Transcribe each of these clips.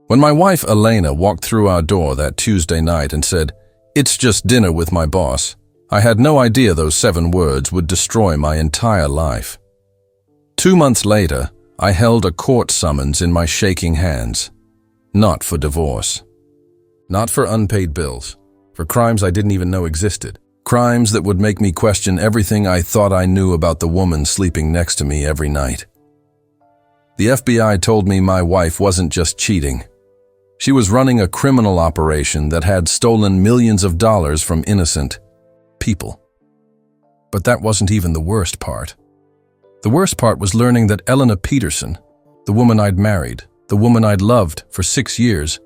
When my wife Elena walked through our door that Tuesday night and said, "It's just dinner with my boss," I had no idea those 7 words would destroy my entire life. 2 months later, I held a court summons in my shaking hands. Not for divorce. Not for unpaid bills. For crimes I didn't even know existed. Crimes that would make me question everything I thought I knew about the woman sleeping next to me every night. The FBI told me my wife wasn't just cheating. She was running a criminal operation that had stolen millions of dollars from innocent people. But that wasn't even the worst part. The worst part was learning that Elena Peterson, the woman I'd married, the woman I'd loved for 6 years,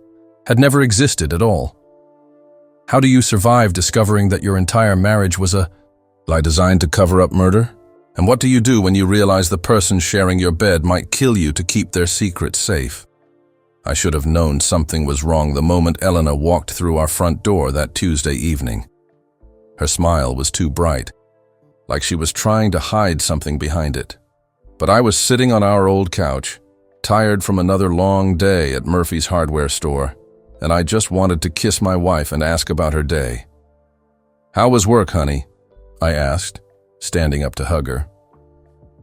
had never existed at all. How do you survive discovering that your entire marriage was a lie designed to cover up murder? And what do you do when you realize the person sharing your bed might kill you to keep their secret safe? I should have known something was wrong the moment Elena walked through our front door that Tuesday evening. Her smile was too bright, like she was trying to hide something behind it. But I was sitting on our old couch, tired from another long day at Murphy's hardware store, and I just wanted to kiss my wife and ask about her day. "How was work, honey?" I asked, standing up to hug her.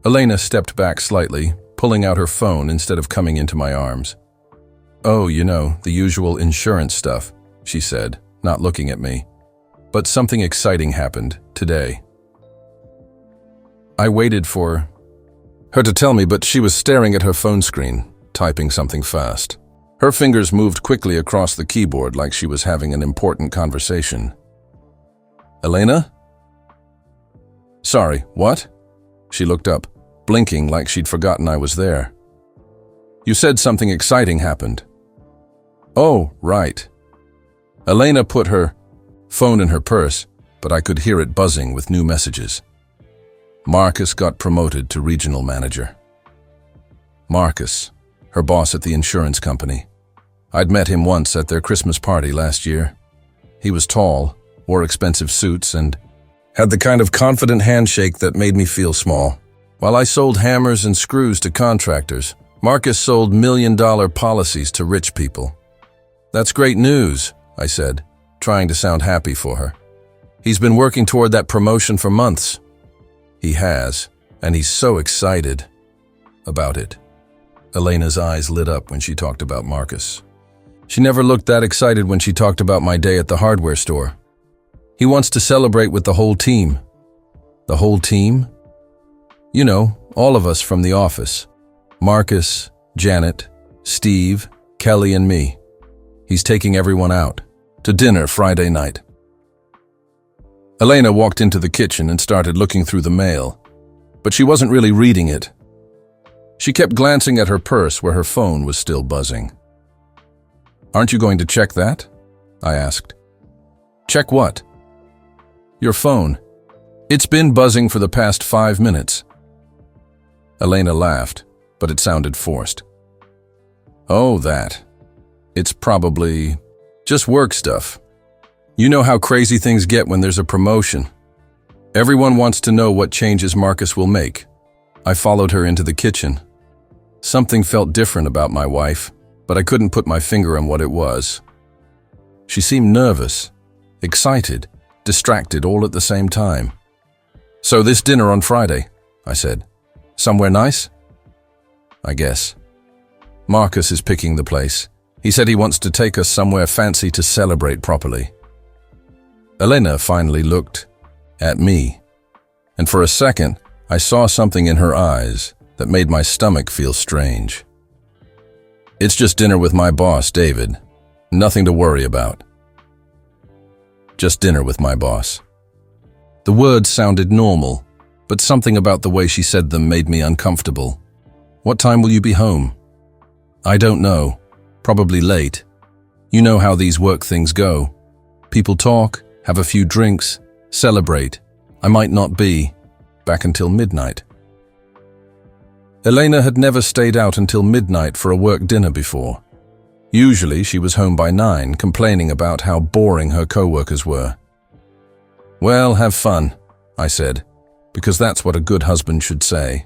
Elena stepped back slightly, pulling out her phone instead of coming into my arms. "Oh, the usual insurance stuff," she said, not looking at me. But something exciting happened today. I waited for her to tell me, but she was staring at her phone screen, typing something fast. Her fingers moved quickly across the keyboard like she was having an important conversation. "Elena?" "Sorry, what?" She looked up, blinking like she'd forgotten I was there. "You said something exciting happened." "Oh, right." Elena put her phone in her purse, but I could hear it buzzing with new messages. Marcus got promoted to regional manager. Marcus, her boss at the insurance company. I'd met him once at their Christmas party last year. He was tall, wore expensive suits, and had the kind of confident handshake that made me feel small. While I sold hammers and screws to contractors, Marcus sold million-dollar policies to rich people. "That's great news," I said, trying to sound happy for her. "He's been working toward that promotion for months." "He has, and he's so excited about it." Elena's eyes lit up when she talked about Marcus. She never looked that excited when she talked about my day at the hardware store. "He wants to celebrate with the whole team." "The whole team?" All of us from the office. Marcus, Janet, Steve, Kelly, and me. He's taking everyone out to dinner Friday night. Elena walked into the kitchen and started looking through the mail, but she wasn't really reading it. She kept glancing at her purse where her phone was still buzzing. "Aren't you going to check that?" I asked. "Check what?" "Your phone. It's been buzzing for the past 5 minutes." Elena laughed, but it sounded forced. "Oh, that. It's probably just work stuff. You know how crazy things get when there's a promotion. Everyone wants to know what changes Marcus will make." I followed her into the kitchen. Something felt different about my wife, but I couldn't put my finger on what it was. She seemed nervous, excited, distracted all at the same time. "So this dinner on Friday," I said. "Somewhere nice?" "I guess. Marcus is picking the place. He said he wants to take us somewhere fancy to celebrate properly." Elena finally looked at me, and for a second, I saw something in her eyes that made my stomach feel strange. "It's just dinner with my boss, David. Nothing to worry about." Just dinner with my boss. The words sounded normal, but something about the way she said them made me uncomfortable. "What time will you be home?" "I don't know. Probably late. You know how these work things go. People talk, have a few drinks, celebrate. I might not be back until midnight." Elena had never stayed out until midnight for a work dinner before. Usually she was home by 9, complaining about how boring her co-workers were. "Well, have fun," I said, because that's what a good husband should say.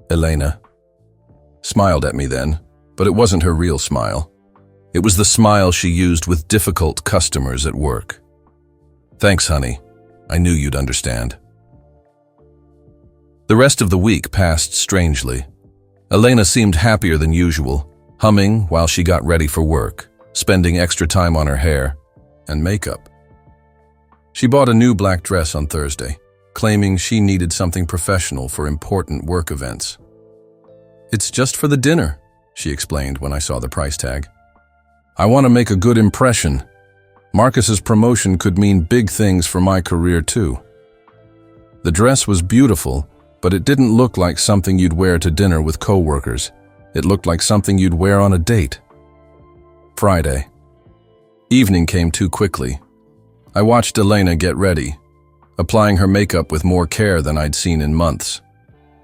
Elena smiled at me then, But it wasn't her real smile. It was the smile she used with difficult customers at work. Thanks, honey. I knew you'd understand. The rest of the week passed strangely. Elena seemed happier than usual, humming while she got ready for work, spending extra time on her hair and makeup. She bought a new black dress on Thursday, claiming she needed something professional for important work events. It's just for the dinner, she explained when I saw the price tag. I want to make a good impression. Marcus's promotion could mean big things for my career too. The dress was beautiful, but it didn't look like something you'd wear to dinner with coworkers. It looked like something you'd wear on a date. Friday. Evening came too quickly. I watched Elena get ready, applying her makeup with more care than I'd seen in months.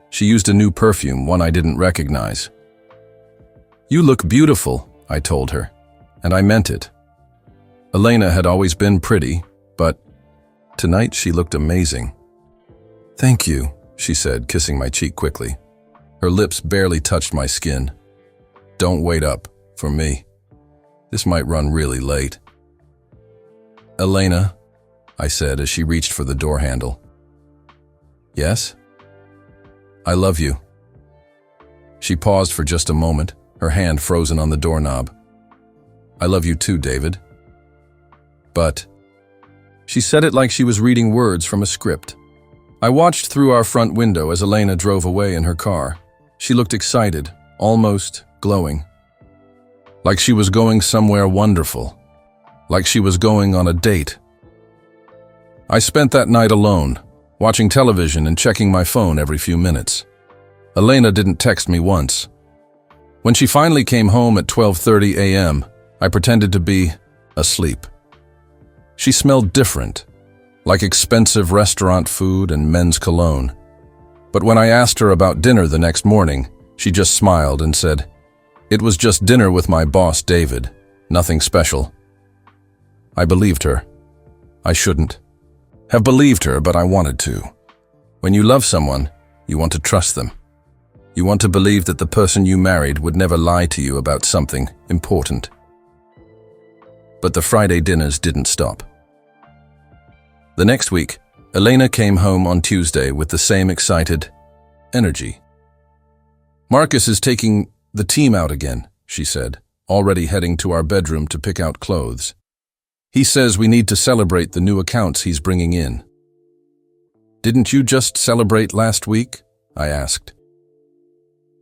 She used a new perfume, one I didn't recognize. You look beautiful, I told her, and I meant it. Elena had always been pretty, but tonight she looked amazing. Thank you, she said, kissing my cheek quickly. Her lips barely touched my skin. Don't wait up, for me. This might run really late. Elena, I said as she reached for the door handle. Yes? I love you. She paused for just a moment, her hand frozen on the doorknob. I love you too, David. But she said it like she was reading words from a script. I watched through our front window as Elena drove away in her car. She looked excited, almost glowing. Like she was going somewhere wonderful. Like she was going on a date. I spent that night alone, watching television and checking my phone every few minutes. Elena didn't text me once. When she finally came home at 12:30 a.m., I pretended to be asleep. She smelled different, like expensive restaurant food and men's cologne. But when I asked her about dinner the next morning, she just smiled and said, "It was just dinner with my boss, David. Nothing special." I believed her. I shouldn't have believed her, but I wanted to. When you love someone, you want to trust them. You want to believe that the person you married would never lie to you about something important. But the Friday dinners didn't stop. The next week, Elena came home on Tuesday with the same excited energy. Marcus is taking the team out again, she said, already heading to our bedroom to pick out clothes. He says we need to celebrate the new accounts he's bringing in. Didn't you just celebrate last week? I asked.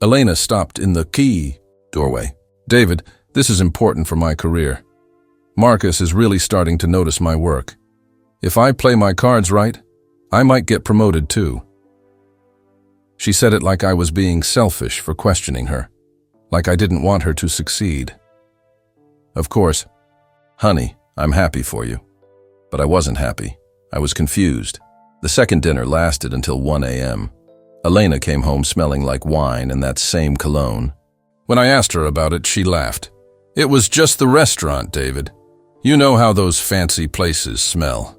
Elena stopped in the key doorway. David, this is important for my career. Marcus is really starting to notice my work. If I play my cards right, I might get promoted too. She said it like I was being selfish for questioning her, like I didn't want her to succeed. Of course, honey, I'm happy for you. But I wasn't happy. I was confused. The second dinner lasted until 1 a.m. Elena came home smelling like wine and that same cologne. When I asked her about it, she laughed. It was just the restaurant, David. You know how those fancy places smell.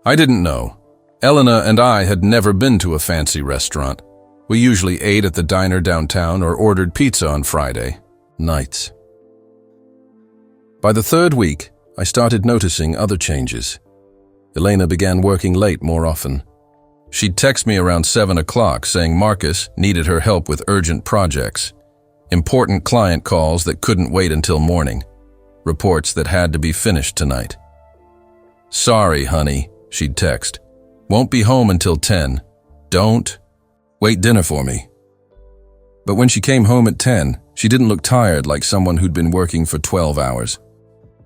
I didn't know. Elena and I had never been to a fancy restaurant. We usually ate at the diner downtown or ordered pizza on Friday nights. By the third week, I started noticing other changes. Elena began working late more often. She'd text me around 7 o'clock saying Marcus needed her help with urgent projects, important client calls that couldn't wait until morning, reports that had to be finished tonight. Sorry, honey, she'd text. Won't be home until 10. Don't wait dinner for me. But when she came home at 10, she didn't look tired like someone who'd been working for 12 hours.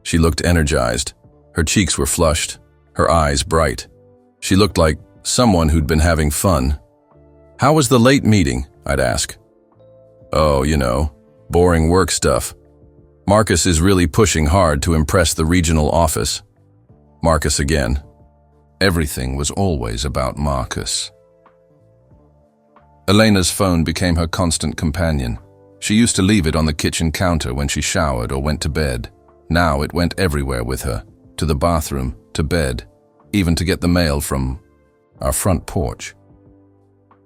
She looked energized. Her cheeks were flushed, her eyes bright. She looked like someone who'd been having fun. How was the late meeting? I'd ask. Oh, you know, boring work stuff. Marcus is really pushing hard to impress the regional office. Marcus again. Everything was always about Marcus. Elena's phone became her constant companion. She used to leave it on the kitchen counter when she showered or went to bed. Now it went everywhere with her, to the bathroom, to bed, even to get the mail from our front porch.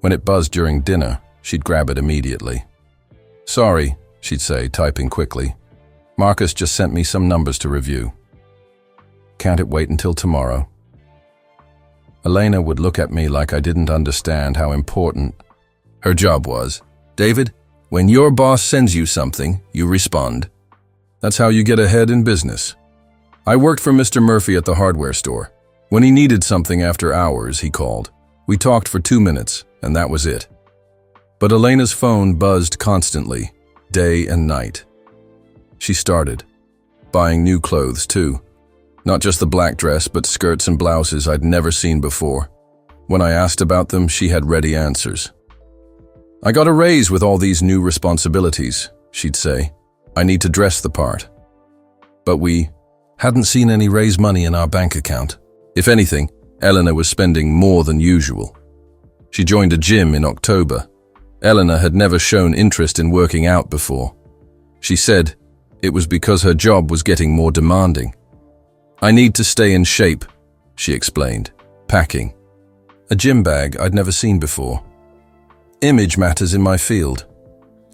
When it buzzed during dinner, she'd grab it immediately. Sorry, she'd say, typing quickly. Marcus just sent me some numbers to review. Can't it wait until tomorrow? Elena would look at me like I didn't understand how important her job was. David, when your boss sends you something, you respond. That's how you get ahead in business. I worked for Mr. Murphy at the hardware store. When he needed something after hours, he called. We talked for 2 minutes, and that was it. But Elena's phone buzzed constantly, day and night. She started buying new clothes, too. Not just the black dress, but skirts and blouses I'd never seen before. When I asked about them, she had ready answers. I got a raise with all these new responsibilities, she'd say. I need to dress the part. But we hadn't seen any raise money in our bank account. If anything, Elena was spending more than usual. She joined a gym in October. Elena had never shown interest in working out before. She said it was because her job was getting more demanding. I need to stay in shape, she explained, packing a gym bag I'd never seen before. Image matters in my field.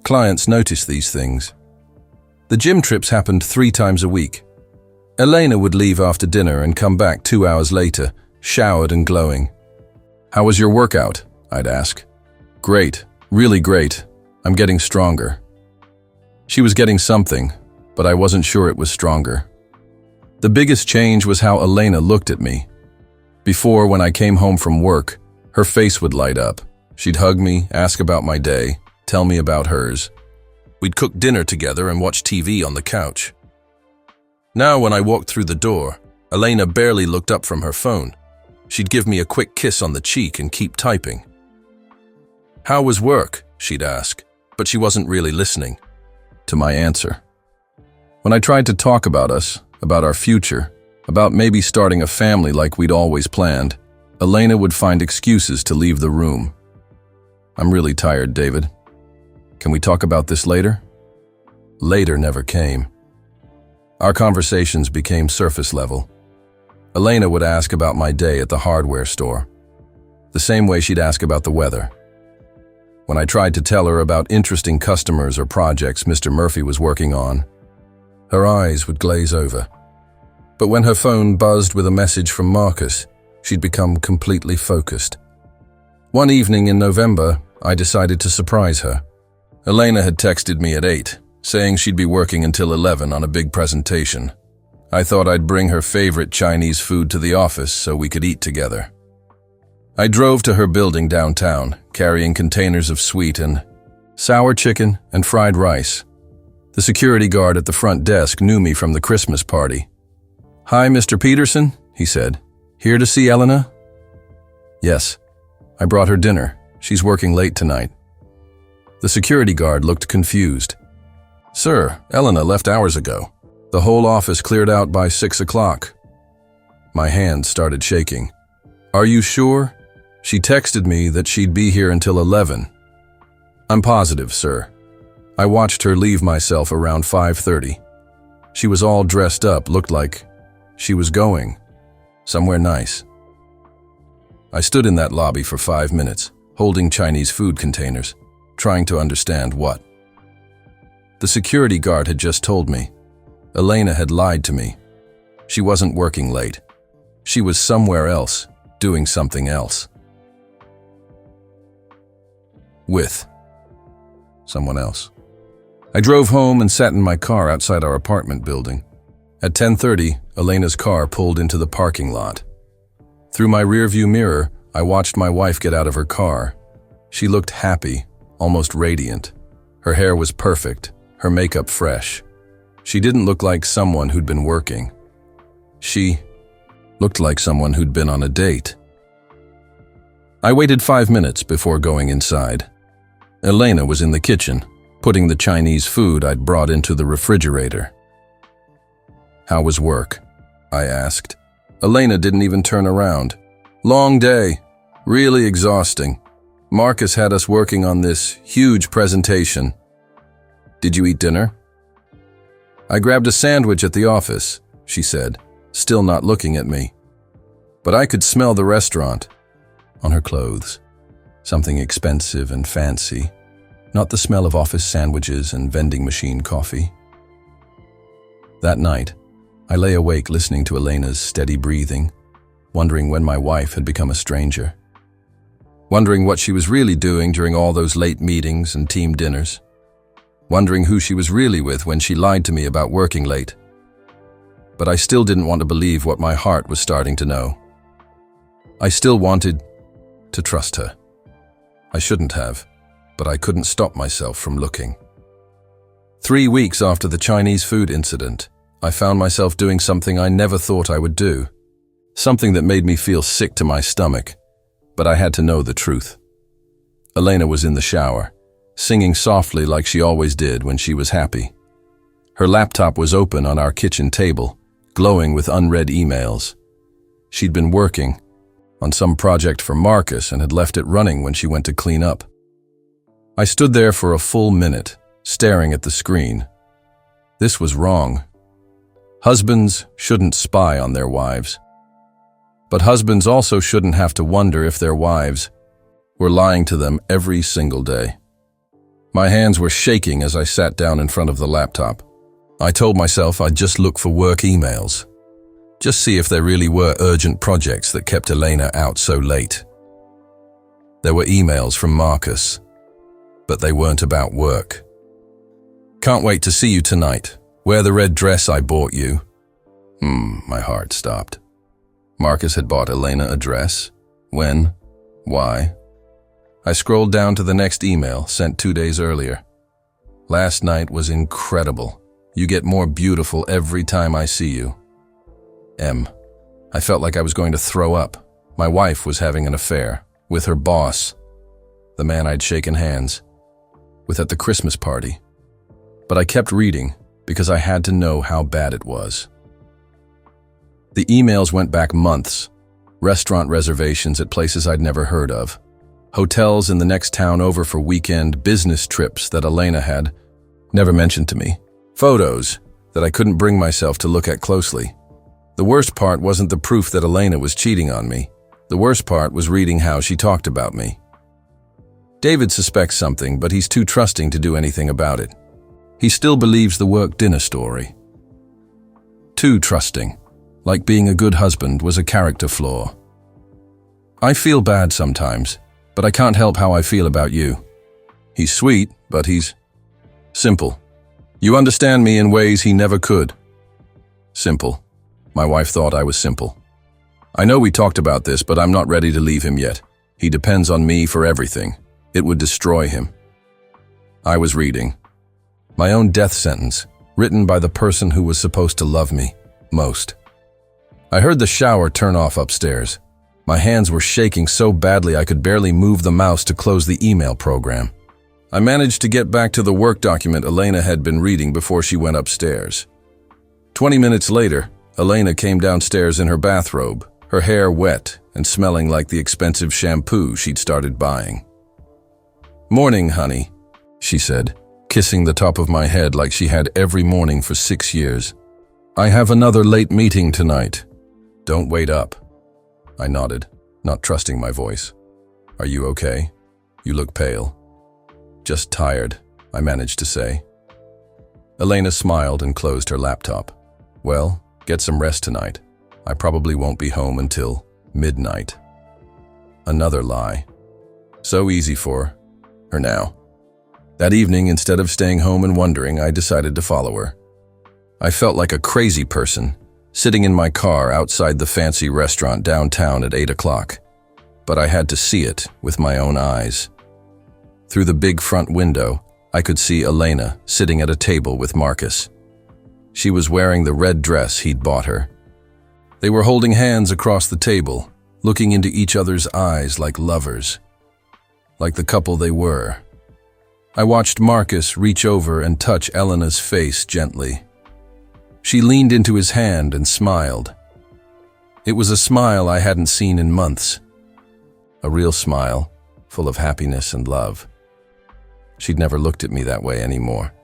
Clients notice these things. The gym trips happened 3 times a week. Elena would leave after dinner and come back 2 hours later, showered and glowing. How was your workout? I'd ask. Great, really great. I'm getting stronger. She was getting something, but I wasn't sure it was stronger. The biggest change was how Elena looked at me. Before, when I came home from work, her face would light up. She'd hug me, ask about my day, tell me about hers. We'd cook dinner together and watch TV on the couch. Now, when I walked through the door, Elena barely looked up from her phone. She'd give me a quick kiss on the cheek and keep typing. How was work? She'd ask, but she wasn't really listening to my answer. When I tried to talk about us, about our future, about maybe starting a family like we'd always planned, Elena would find excuses to leave the room. I'm really tired, David. Can we talk about this later? Later never came. Our conversations became surface level. Elena would ask about my day at the hardware store, the same way she'd ask about the weather. When I tried to tell her about interesting customers or projects Mr. Murphy was working on, her eyes would glaze over. But when her phone buzzed with a message from Marcus, she'd become completely focused. One evening in November, I decided to surprise her. Elena had texted me at 8, saying she'd be working until 11 on a big presentation. I thought I'd bring her favorite Chinese food to the office so we could eat together. I drove to her building downtown, carrying containers of sweet and sour chicken and fried rice. The security guard at the front desk knew me from the Christmas party. Hi, Mr. Peterson, he said. Here to see Elena? Yes. I brought her dinner. She's working late tonight. The security guard looked confused. Sir, Elena left hours ago. The whole office cleared out by 6 o'clock. My hands started shaking. Are you sure? She texted me that she'd be here until 11. I'm positive, sir. I watched her leave myself around 5:30. She was all dressed up, looked like she was going somewhere nice. I stood in that lobby for 5 minutes, holding Chinese food containers, trying to understand what. The security guard had just told me. Elena had lied to me. She wasn't working late. She was somewhere else, doing something else. With someone else. I drove home and sat in my car outside our apartment building. At 10:30, Elena's car pulled into the parking lot. Through my rearview mirror, I watched my wife get out of her car. She looked happy, almost radiant. Her hair was perfect, her makeup fresh. She didn't look like someone who'd been working. She looked like someone who'd been on a date. I waited 5 minutes before going inside. Elena was in the kitchen, putting the Chinese food I'd brought into the refrigerator. How was work? I asked. Elena didn't even turn around. Long day, really exhausting. Marcus had us working on this huge presentation. Did you eat dinner? I grabbed a sandwich at the office, she said, still not looking at me. But I could smell the restaurant on her clothes. Something expensive and fancy. not the smell of office sandwiches and vending machine coffee. That night, I lay awake listening to Elena's steady breathing, wondering when my wife had become a stranger. Wondering what she was really doing during all those late meetings and team dinners. Wondering who she was really with when she lied to me about working late. But I still didn't want to believe what my heart was starting to know. I still wanted to trust her. I shouldn't have, but I couldn't stop myself from looking. 3 weeks after the Chinese food incident, I found myself doing something I never thought I would do. Something that made me feel sick to my stomach, but I had to know the truth. Elena was in the shower, singing softly like she always did when she was happy. Her laptop was open on our kitchen table, glowing with unread emails. She'd been working on some project for Marcus and had left it running when she went to clean up. I stood there for a full minute, staring at the screen. This was wrong. Husbands shouldn't spy on their wives. But husbands also shouldn't have to wonder if their wives were lying to them every single day. My hands were shaking as I sat down in front of the laptop. I told myself I'd just look for work emails. Just see if there really were urgent projects that kept Elena out so late. There were emails from Marcus, but they weren't about work. Can't wait to see you tonight. Wear the red dress I bought you. My heart stopped. Marcus had bought Elena a dress. When? Why? I scrolled down to the next email, sent 2 days earlier. Last night was incredible. You get more beautiful every time I see you. M. I felt like I was going to throw up. My wife was having an affair with her boss, the man I'd shaken hands with at the Christmas party. But I kept reading because I had to know how bad it was. The emails went back months. Restaurant reservations at places I'd never heard of. Hotels in the next town over for weekend business trips that Elena had never mentioned to me. Photos that I couldn't bring myself to look at closely. The worst part wasn't the proof that Elena was cheating on me. The worst part was reading how she talked about me. David suspects something, but he's too trusting to do anything about it. He still believes the work dinner story. Too trusting, like being a good husband was a character flaw. I feel bad sometimes, but I can't help how I feel about you. He's sweet, but he's simple. You understand me in ways he never could. Simple. My wife thought I was simple. I know we talked about this, but I'm not ready to leave him yet. He depends on me for everything. It would destroy him. I was reading. My own death sentence, written by the person who was supposed to love me most. I heard the shower turn off upstairs. My hands were shaking so badly I could barely move the mouse to close the email program. I managed to get back to the work document Elena had been reading before she went upstairs. 20 minutes later, Elena came downstairs in her bathrobe, her hair wet and smelling like the expensive shampoo she'd started buying. "Morning, honey," she said, kissing the top of my head like she had every morning for 6 years. "I have another late meeting tonight. Don't wait up." I nodded, not trusting my voice. "Are you okay? You look pale." "Just tired," I managed to say. Elena smiled and closed her laptop. "Well, get some rest tonight. I probably won't be home until midnight." Another lie. So easy for her now. That evening, instead of staying home and wondering, I decided to follow her. I felt like a crazy person, sitting in my car outside the fancy restaurant downtown at 8 o'clock. But I had to see it with my own eyes. Through the big front window, I could see Elena sitting at a table with Marcus. She was wearing the red dress he'd bought her. They were holding hands across the table, looking into each other's eyes like lovers, like the couple they were. I watched Marcus reach over and touch Elena's face gently. She leaned into his hand and smiled. It was a smile I hadn't seen in months. A real smile, full of happiness and love. She'd never looked at me that way anymore.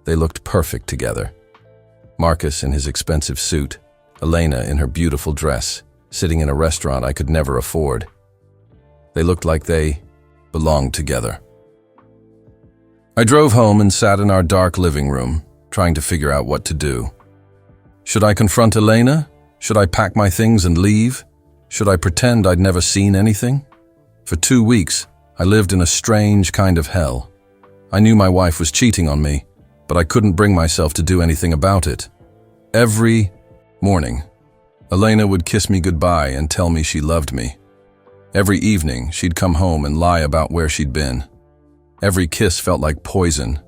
They looked perfect together. Marcus in his expensive suit, Elena in her beautiful dress, sitting in a restaurant I could never afford. They looked like they belonged together. I drove home and sat in our dark living room, trying to figure out what to do. Should I confront Elena? Should I pack my things and leave? Should I pretend I'd never seen anything? For 2 weeks, I lived in a strange kind of hell. I knew my wife was cheating on me, but I couldn't bring myself to do anything about it. Every morning, Elena would kiss me goodbye and tell me she loved me. Every evening, she'd come home and lie about where she'd been. Every kiss felt like poison.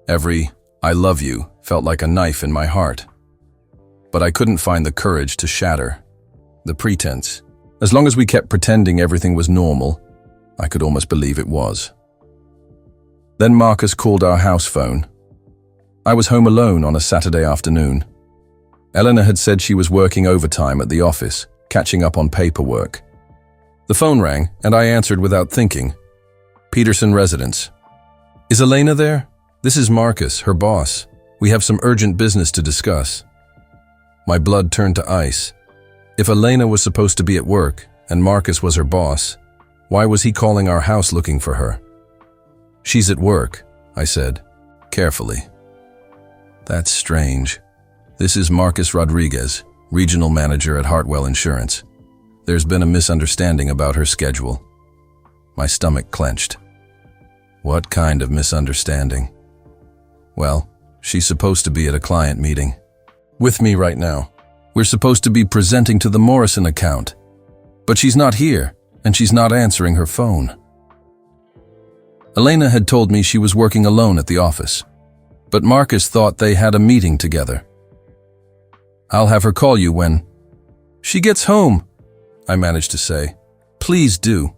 Every "I love you" felt like a knife in my heart. But I couldn't find the courage to shatter the pretense. As long as we kept pretending everything was normal, I could almost believe it was. Then Marcus called our house phone. I was home alone on a Saturday afternoon. Eleanor had said she was working overtime at the office, catching up on paperwork. The phone rang, and I answered without thinking. Peterson residence. "Is Elena there? This is Marcus, her boss. We have some urgent business to discuss." My blood turned to ice. If Elena was supposed to be at work, and Marcus was her boss, why was he calling our house looking for her? "She's at work," I said, carefully. "That's strange. This is Marcus Rodriguez, regional manager at Hartwell Insurance. There's been a misunderstanding about her schedule." My stomach clenched. What kind of misunderstanding? Well, she's supposed to be at a client meeting. With me right now. We're supposed to be presenting to the Morrison account. But she's not here, and she's not answering her phone. Elena had told me she was working alone at the office, but Marcus thought they had a meeting together. "I'll have her call you when she gets home," I managed to say. "Please do.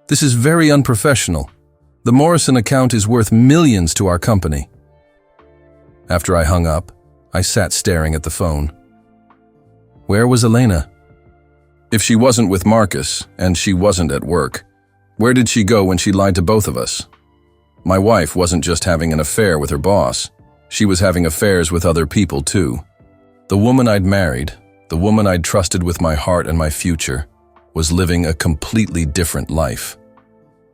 This is very unprofessional. The Morrison account is worth millions to our company." After I hung up, I sat staring at the phone. Where was Elena? If she wasn't with Marcus, and she wasn't at work, where did she go when she lied to both of us? My wife wasn't just having an affair with her boss. She was having affairs with other people too. The woman I'd married, the woman I'd trusted with my heart and my future, was living a completely different life.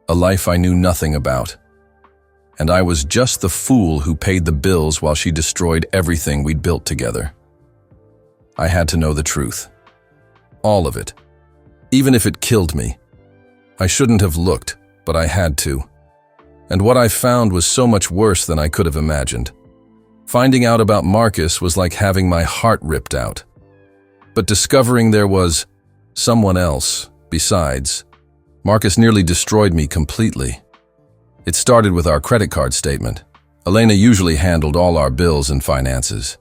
A life I knew nothing about. And I was just the fool who paid the bills while she destroyed everything we'd built together. I had to know the truth. All of it. Even if it killed me. I shouldn't have looked, but I had to. And what I found was so much worse than I could have imagined. Finding out about Marcus was like having my heart ripped out. But discovering there was someone else besides, Marcus nearly destroyed me completely. It started with our credit card statement. Elena usually handled all our bills and finances.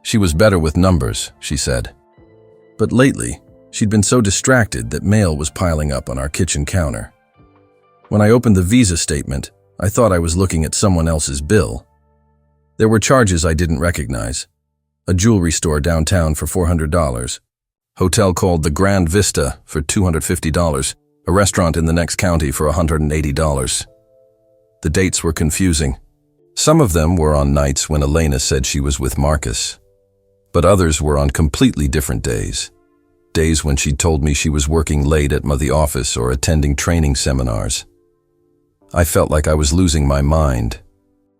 She was better with numbers, she said. But lately, she'd been so distracted that mail was piling up on our kitchen counter. When I opened the Visa statement, I thought I was looking at someone else's bill. There were charges I didn't recognize. A jewelry store downtown for $400, hotel called the Grand Vista for $250, a restaurant in the next county for $180. The dates were confusing. Some of them were on nights when Elena said she was with Marcus, but others were on completely different days. Days when she told me she was working late at the office or attending training seminars. I felt like I was losing my mind.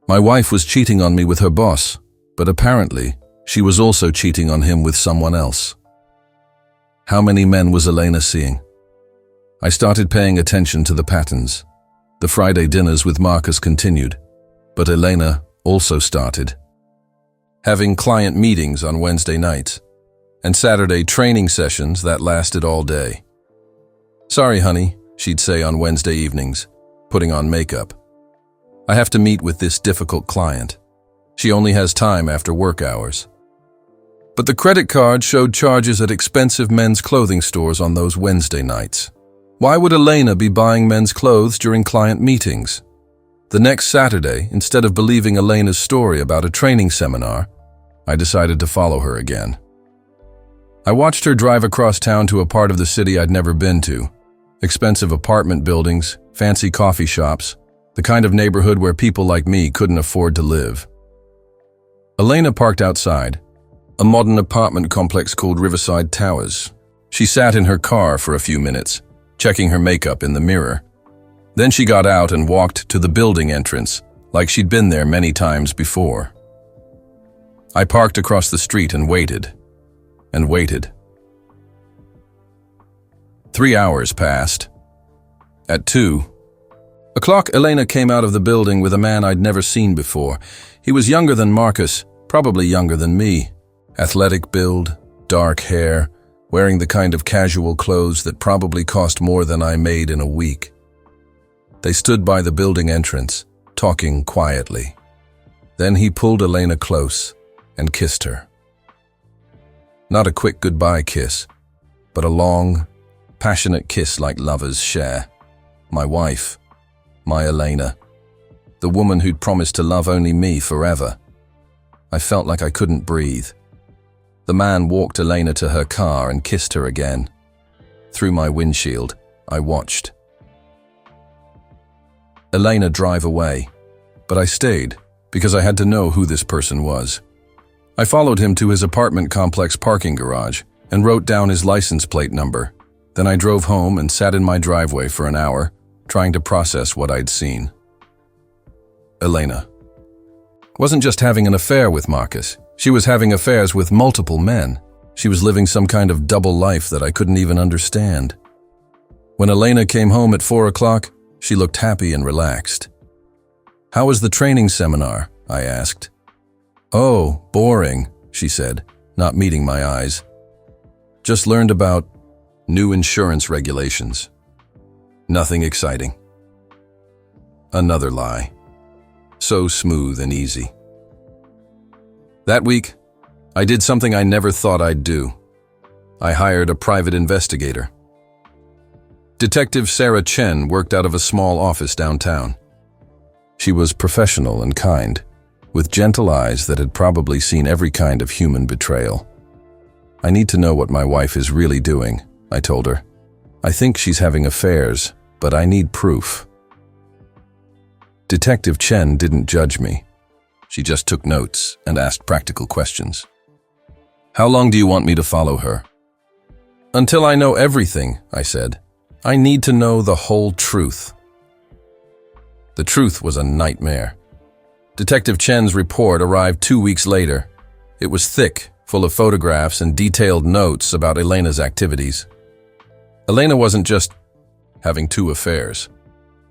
My wife was cheating on me with her boss, but apparently she was also cheating on him with someone else. How many men was Elena seeing? I started paying attention to the patterns. The Friday dinners with Marcus continued, but Elena also started having client meetings on Wednesday nights and Saturday training sessions that lasted all day. "Sorry, honey," she'd say on Wednesday evenings, putting on makeup. "I have to meet with this difficult client. She only has time after work hours." But the credit card showed charges at expensive men's clothing stores on those Wednesday nights. Why would Elena be buying men's clothes during client meetings? The next Saturday, instead of believing Elena's story about a training seminar, I decided to follow her again. I watched her drive across town to a part of the city I'd never been to. Expensive apartment buildings, fancy coffee shops, the kind of neighborhood where people like me couldn't afford to live. Elena parked outside, a modern apartment complex called Riverside Towers. She sat in her car for a few minutes, checking her makeup in the mirror. Then she got out and walked to the building entrance, like she'd been there many times before. I parked across the street and waited, and waited. 3 hours passed. At 2:00, Elena came out of the building with a man I'd never seen before. He was younger than Marcus, probably younger than me. Athletic build, dark hair, wearing the kind of casual clothes that probably cost more than I made in a week. They stood by the building entrance, talking quietly. Then he pulled Elena close and kissed her. Not a quick goodbye kiss, but a long, passionate kiss like lovers share. My wife, my Elena, the woman who'd promised to love only me forever. I felt like I couldn't breathe. The man walked Elena to her car and kissed her again. Through my windshield, I watched Elena drive away, but I stayed because I had to know who this person was. I followed him to his apartment complex parking garage and wrote down his license plate number. Then I drove home and sat in my driveway for an hour, trying to process what I'd seen. Elena wasn't just having an affair with Marcus. She was having affairs with multiple men. She was living some kind of double life that I couldn't even understand. When Elena came home at 4:00, she looked happy and relaxed. "How was the training seminar?" I asked. "Oh, boring," she said, not meeting my eyes. "Just learned about new insurance regulations. Nothing exciting." Another lie. So smooth and easy. That week, I did something I never thought I'd do. I hired a private investigator. Detective Sarah Chen worked out of a small office downtown. She was professional and kind, with gentle eyes that had probably seen every kind of human betrayal. "I need to know what my wife is really doing," I told her. "I think she's having affairs, but I need proof." Detective Chen didn't judge me. She just took notes and asked practical questions. "How long do you want me to follow her?" "Until I know everything," I said. "I need to know the whole truth." The truth was a nightmare. Detective Chen's report arrived 2 weeks later. It was thick, full of photographs and detailed notes about Elena's activities. Elena wasn't just having 2 affairs.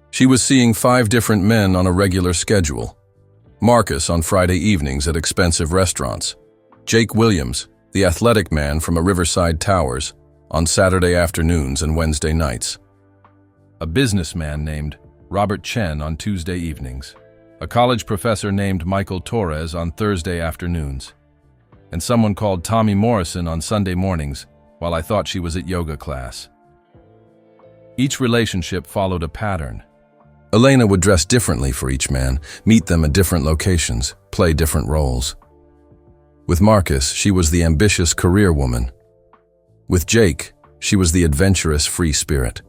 She was seeing 5 different men on a regular schedule. Marcus on Friday evenings at expensive restaurants. Jake Williams, the athletic man from a Riverside Towers, on Saturday afternoons and Wednesday nights. A businessman named Robert Chen on Tuesday evenings. A college professor named Michael Torres on Thursday afternoons. And someone called Tommy Morrison on Sunday mornings while I thought she was at yoga class. Each relationship followed a pattern. Elena would dress differently for each man, meet them at different locations, play different roles. With Marcus, she was the ambitious career woman. With Jake, she was the adventurous free spirit.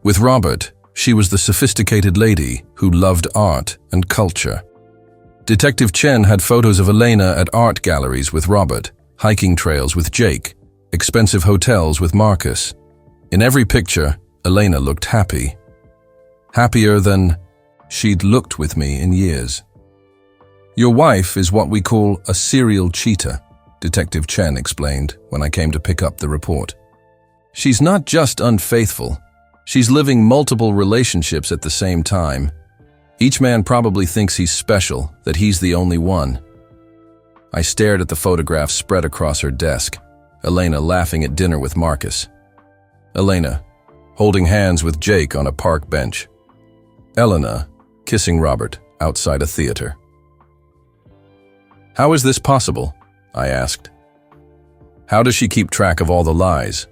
With Robert, she was the sophisticated lady who loved art and culture. Detective Chen had photos of Elena at art galleries with Robert, hiking trails with Jake, expensive hotels with Marcus. In every picture, Elena looked happy. Happier than she'd looked with me in years. "Your wife is what we call a serial cheater," Detective Chen explained when I came to pick up the report. "She's not just unfaithful. She's living multiple relationships at the same time. Each man probably thinks he's special, that he's the only one." I stared at the photographs spread across her desk. Elena laughing at dinner with Marcus. Elena holding hands with Jake on a park bench. Elena kissing Robert outside a theater. "How is this possible?" I asked. "How does she keep track of all the lies?"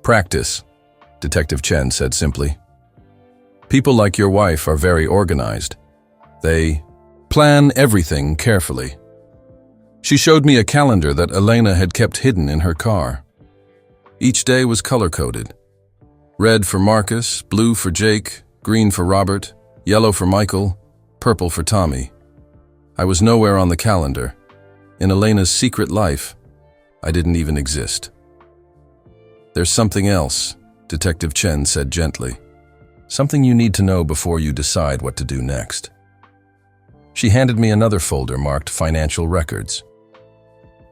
"Practice," Detective Chen said simply. "People like your wife are very organized. They plan everything carefully." She showed me a calendar that Elena had kept hidden in her car. Each day was color-coded. Red for Marcus, blue for Jake, green for Robert, yellow for Michael, purple for Tommy. I was nowhere on the calendar. In Elena's secret life, I didn't even exist. "There's something else," Detective Chen said gently. Something you need to know before you decide what to do next. She handed me another folder marked Financial Records.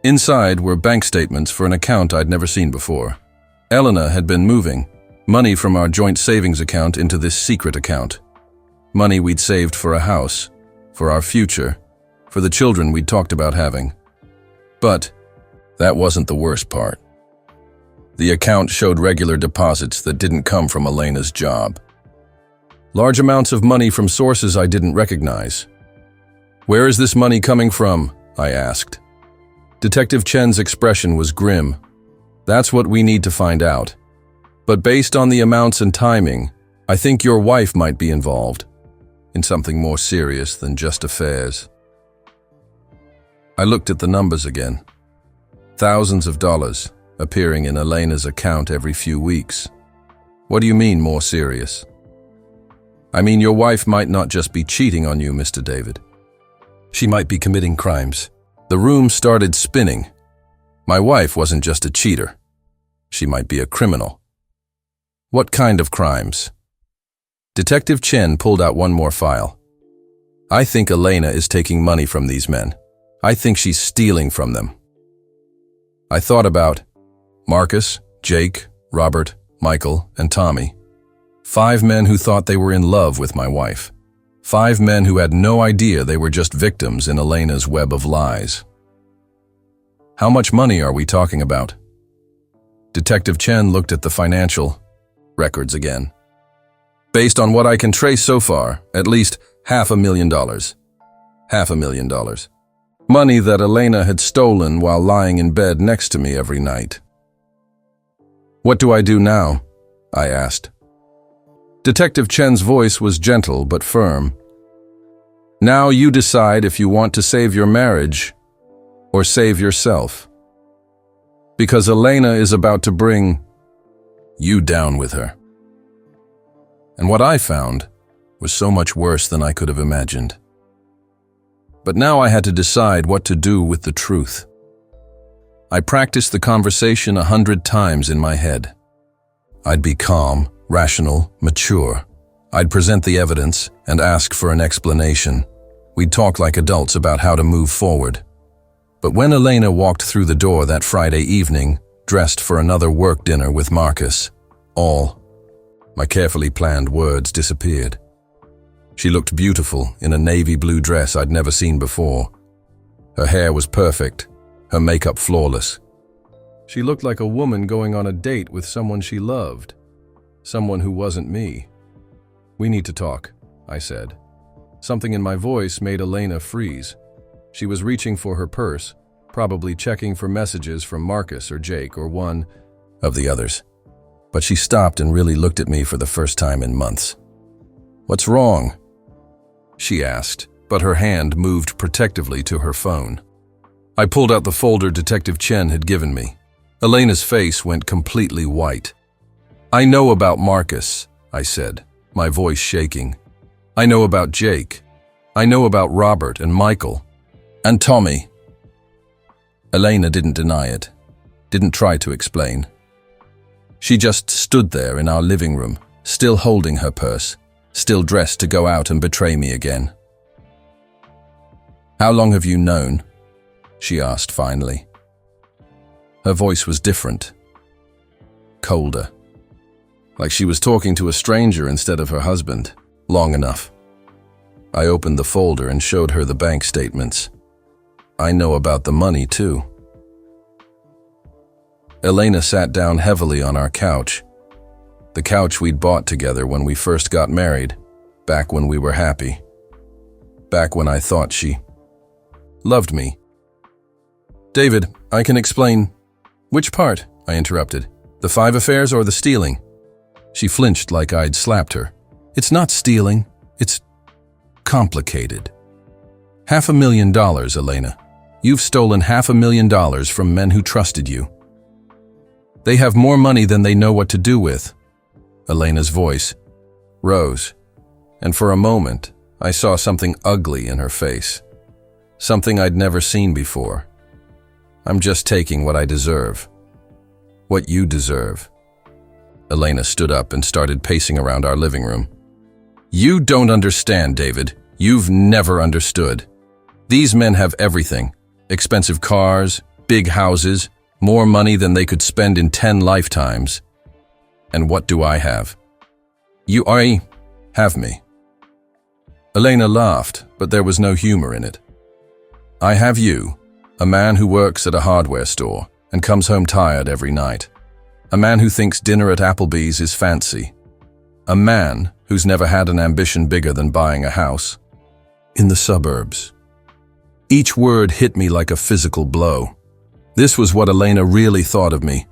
Inside were bank statements for an account I'd never seen before. Elena had been moving money from our joint savings account into this secret account. Money we'd saved for a house, for our future, for the children we'd talked about having. But that wasn't the worst part. The account showed regular deposits that didn't come from Elena's job. Large amounts of money from sources I didn't recognize. "Where is this money coming from?" I asked. Detective Chen's expression was grim. "That's what we need to find out. But based on the amounts and timing, I think your wife might be involved in something more serious than just affairs." I looked at the numbers again. Thousands of dollars appearing in Elena's account every few weeks. "What do you mean, more serious?" "I mean, your wife might not just be cheating on you, Mr. David. She might be committing crimes." The room started spinning. My wife wasn't just a cheater. She might be a criminal. "What kind of crimes?" Detective Chen pulled out one more file. "I think Elena is taking money from these men. I think she's stealing from them." I thought about Marcus, Jake, Robert, Michael, and Tommy. 5 men who thought they were in love with my wife. 5 men who had no idea they were just victims in Elena's web of lies. "How much money are we talking about?" Detective Chen looked at the financial records again. "Based on what I can trace so far, at least $500,000. $500,000. Money that Elena had stolen while lying in bed next to me every night." "What do I do now?" I asked. Detective Chen's voice was gentle but firm. "Now you decide if you want to save your marriage or save yourself. Because Elena is about to bring you down with her." And what I found was so much worse than I could have imagined. But now I had to decide what to do with the truth. I practiced the conversation 100 times in my head. I'd be calm, rational, mature. I'd present the evidence and ask for an explanation. We'd talk like adults about how to move forward. But when Elena walked through the door that Friday evening, dressed for another work dinner with Marcus, all my carefully planned words disappeared. She looked beautiful in a navy blue dress I'd never seen before. Her hair was perfect, her makeup flawless. She looked like a woman going on a date with someone she loved. Someone who wasn't me. "We need to talk," I said. Something in my voice made Elena freeze. She was reaching for her purse, probably checking for messages from Marcus or Jake or one of the others. But she stopped and really looked at me for the first time in months. "What's wrong?" she asked, but her hand moved protectively to her phone. I pulled out the folder Detective Chen had given me. Elena's face went completely white. "I know about Marcus," I said, my voice shaking. "I know about Jake. I know about Robert and Michael. And Tommy." Elena didn't deny it, didn't try to explain. She just stood there in our living room, still holding her purse, still dressed to go out and betray me again. "How long have you known?" she asked finally. Her voice was different, colder, like she was talking to a stranger instead of her husband. "Long enough." I opened the folder and showed her the bank statements. "I know about the money, too." Elena sat down heavily on our couch. The couch we'd bought together when we first got married, back when we were happy. Back when I thought she loved me. "David, I can explain." "Which part?" I interrupted. "The 5 affairs or the stealing?" She flinched like I'd slapped her. "It's not stealing. It's complicated." $500,000, Elena. You've stolen $500,000 from men who trusted you. They have more money than they know what to do with. Elena's voice rose, and for a moment, I saw something ugly in her face. Something I'd never seen before. "I'm just taking what I deserve. What you deserve." Elena stood up and started pacing around our living room. You don't understand, David. You've never understood. These men have everything. Expensive cars, big houses, more money than they could spend in 10 lifetimes. And what do I have? I have me. Elena laughed, but there was no humor in it. I have you, a man who works at a hardware store and comes home tired every night. A man who thinks dinner at Applebee's is fancy. A man who's never had an ambition bigger than buying a house in the suburbs. Each word hit me like a physical blow. This was what Elena really thought of me.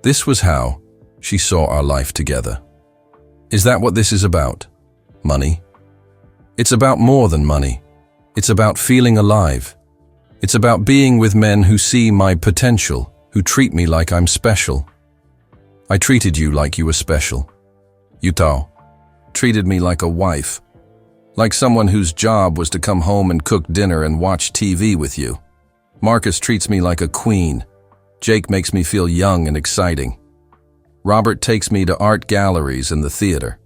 This was how she saw our life together. Is that what this is about? Money? It's about more than money. It's about feeling alive. It's about being with men who see my potential, who treat me like I'm special. I treated you like you were special. Utah treated me like a wife, like someone whose job was to come home and cook dinner and watch TV with you. Marcus treats me like a queen. Jake makes me feel young and exciting. Robert takes me to art galleries and the theater.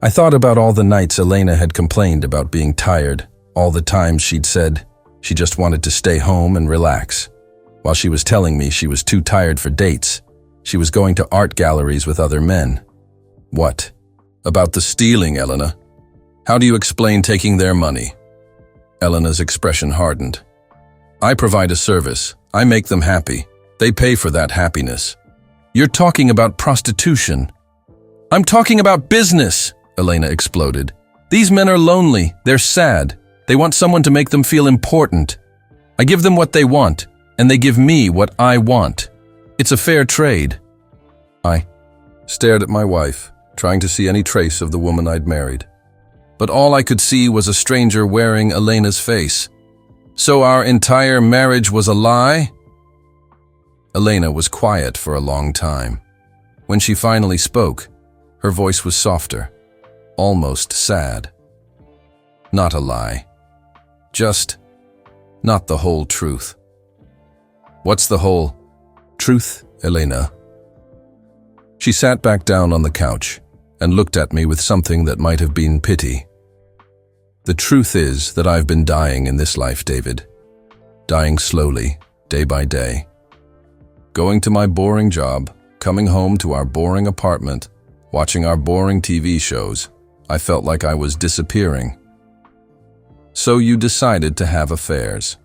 I thought about all the nights Elena had complained about being tired, all the times she'd said she just wanted to stay home and relax. While she was telling me she was too tired for dates, she was going to art galleries with other men. What? About the stealing, Elena? How do you explain taking their money? Elena's expression hardened. I provide a service. I make them happy. They pay for that happiness. You're talking about prostitution. I'm talking about business, Elena exploded. These men are lonely. They're sad. They want someone to make them feel important. I give them what they want, and they give me what I want. It's a fair trade. I stared at my wife, trying to see any trace of the woman I'd married. But all I could see was a stranger wearing Elena's face. So our entire marriage was a lie? Elena was quiet for a long time. When she finally spoke, her voice was softer, almost sad. Not a lie. Just not the whole truth. What's the whole truth, Elena? She sat back down on the couch and looked at me with something that might have been pity. The truth is that I've been dying in this life, David. Dying slowly, day by day. Going to my boring job, coming home to our boring apartment, watching our boring TV shows, I felt like I was disappearing. So you decided to have affairs.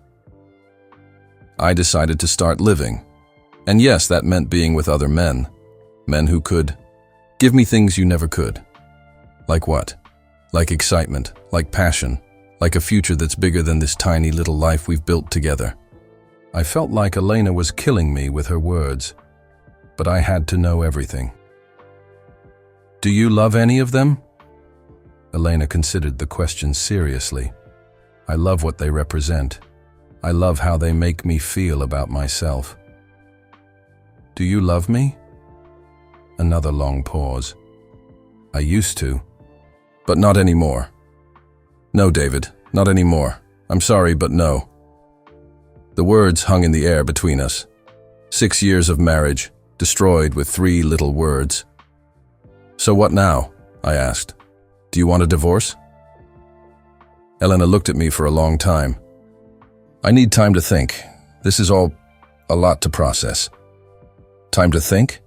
I decided to start living. And yes, that meant being with other men. Men who could give me things you never could. Like what? Like excitement, like passion, like a future that's bigger than this tiny little life we've built together. I felt like Elena was killing me with her words, but I had to know everything. Do you love any of them? Elena considered the question seriously. I love what they represent. I love how they make me feel about myself. Do you love me? Another long pause. I used to, but not anymore. No, David, not anymore. I'm sorry, but no. The words hung in the air between us. 6 years of marriage, destroyed with 3 little words. So what now? I asked. Do you want a divorce? Elena looked at me for a long time. I need time to think. This is all a lot to process. Time to think?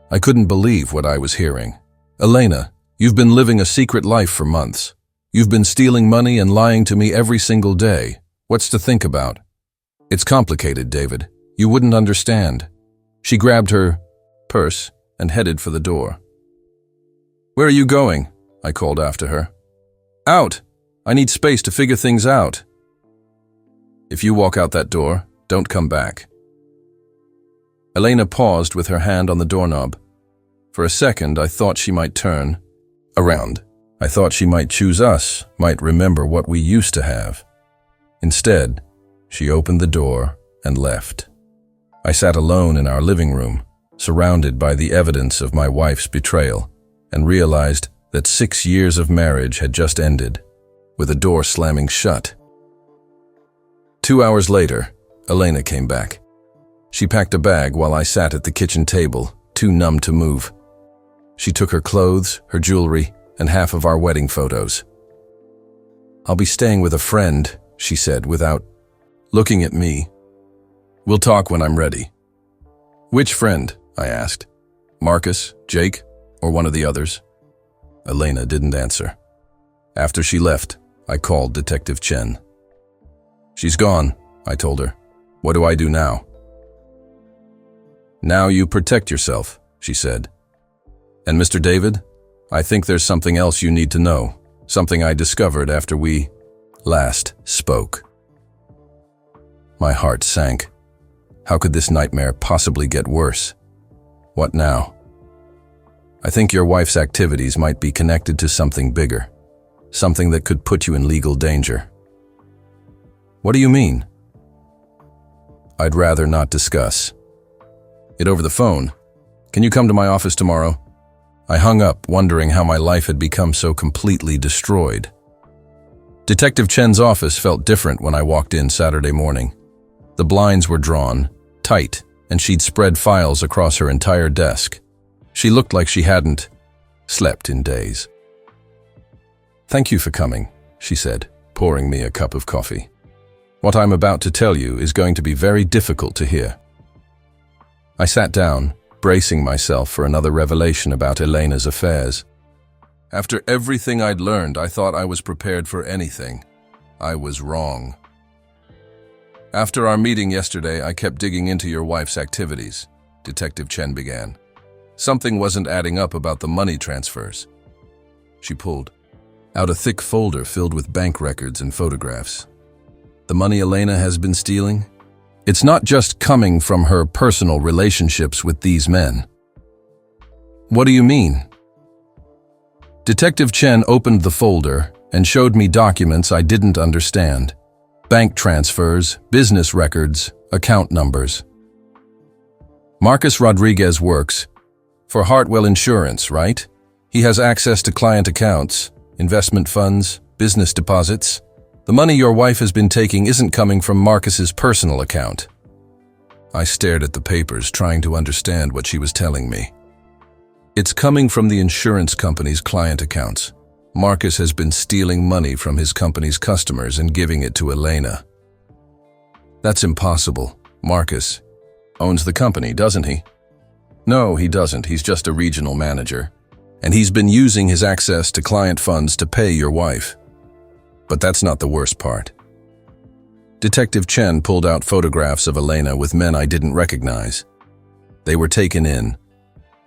I couldn't believe what I was hearing. Elena, you've been living a secret life for months. You've been stealing money and lying to me every single day. What's to think about? It's complicated, David. You wouldn't understand. She grabbed her purse and headed for the door. Where are you going? I called after her. Out! I need space to figure things out. If you walk out that door, don't come back. Elena paused with her hand on the doorknob. For a second, I thought she might turn around. I thought she might choose us, might remember what we used to have. Instead, she opened the door and left. I sat alone in our living room, surrounded by the evidence of my wife's betrayal, and realized that 6 years of marriage had just ended, with a door slamming shut. 2 hours later, Elena came back. She packed a bag while I sat at the kitchen table, too numb to move. She took her clothes, her jewelry, and half of our wedding photos. "I'll be staying with a friend," she said without looking at me. "We'll talk when I'm ready." "Which friend?" I asked. "Marcus, Jake, or one of the others?" Elena didn't answer. After she left, I called Detective Chen. "She's gone," I told her. "What do I do now?" "Now you protect yourself," she said. "And Mr. David, I think there's something else you need to know, something I discovered after we last spoke." My heart sank. How could this nightmare possibly get worse? What now? "I think your wife's activities might be connected to something bigger, something that could put you in legal danger." "What do you mean?" "I'd rather not discuss it over the phone. Can you come to my office tomorrow?" I hung up, wondering how my life had become so completely destroyed. Detective Chen's office felt different when I walked in Saturday morning. The blinds were drawn, tight, and she'd spread files across her entire desk. She looked like she hadn't slept in days. "Thank you for coming," she said, pouring me a cup of coffee. "What I'm about to tell you is going to be very difficult to hear." I sat down, bracing myself for another revelation about Elena's affairs. After everything I'd learned, I thought I was prepared for anything. I was wrong. "After our meeting yesterday, I kept digging into your wife's activities," Detective Chen began. "Something wasn't adding up about the money transfers." She pulled out a thick folder filled with bank records and photographs. "The money Elena has been stealing? It's not just coming from her personal relationships with these men." "What do you mean?" Detective Chen opened the folder and showed me documents I didn't understand. Bank transfers, business records, account numbers. "Marcus Rodriguez works for Hartwell Insurance, right? He has access to client accounts, investment funds, business deposits. The money your wife has been taking isn't coming from Marcus's personal account." I stared at the papers, trying to understand what she was telling me. "It's coming from the insurance company's client accounts. Marcus has been stealing money from his company's customers and giving it to Elena." "That's impossible. Marcus owns the company, doesn't he?" "No, he doesn't. He's just a regional manager. And he's been using his access to client funds to pay your wife." But that's not the worst part. Detective Chen pulled out photographs of Elena with men I didn't recognize. They were taken in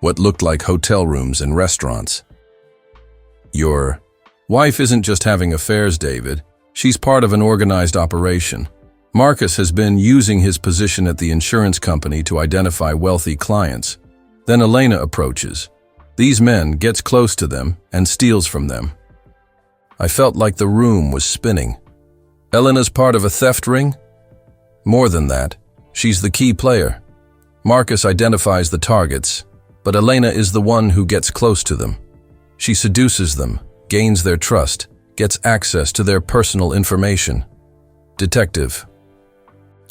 what looked like hotel rooms and restaurants. "Your wife isn't just having affairs, David. She's part of an organized operation. Marcus has been using his position at the insurance company to identify wealthy clients. Then Elena approaches these men, gets close to them, and steals from them." I felt like the room was spinning. Elena's part of a theft ring? More than that, she's the key player. Marcus identifies the targets, but Elena is the one who gets close to them. She seduces them, gains their trust, gets access to their personal information. Detective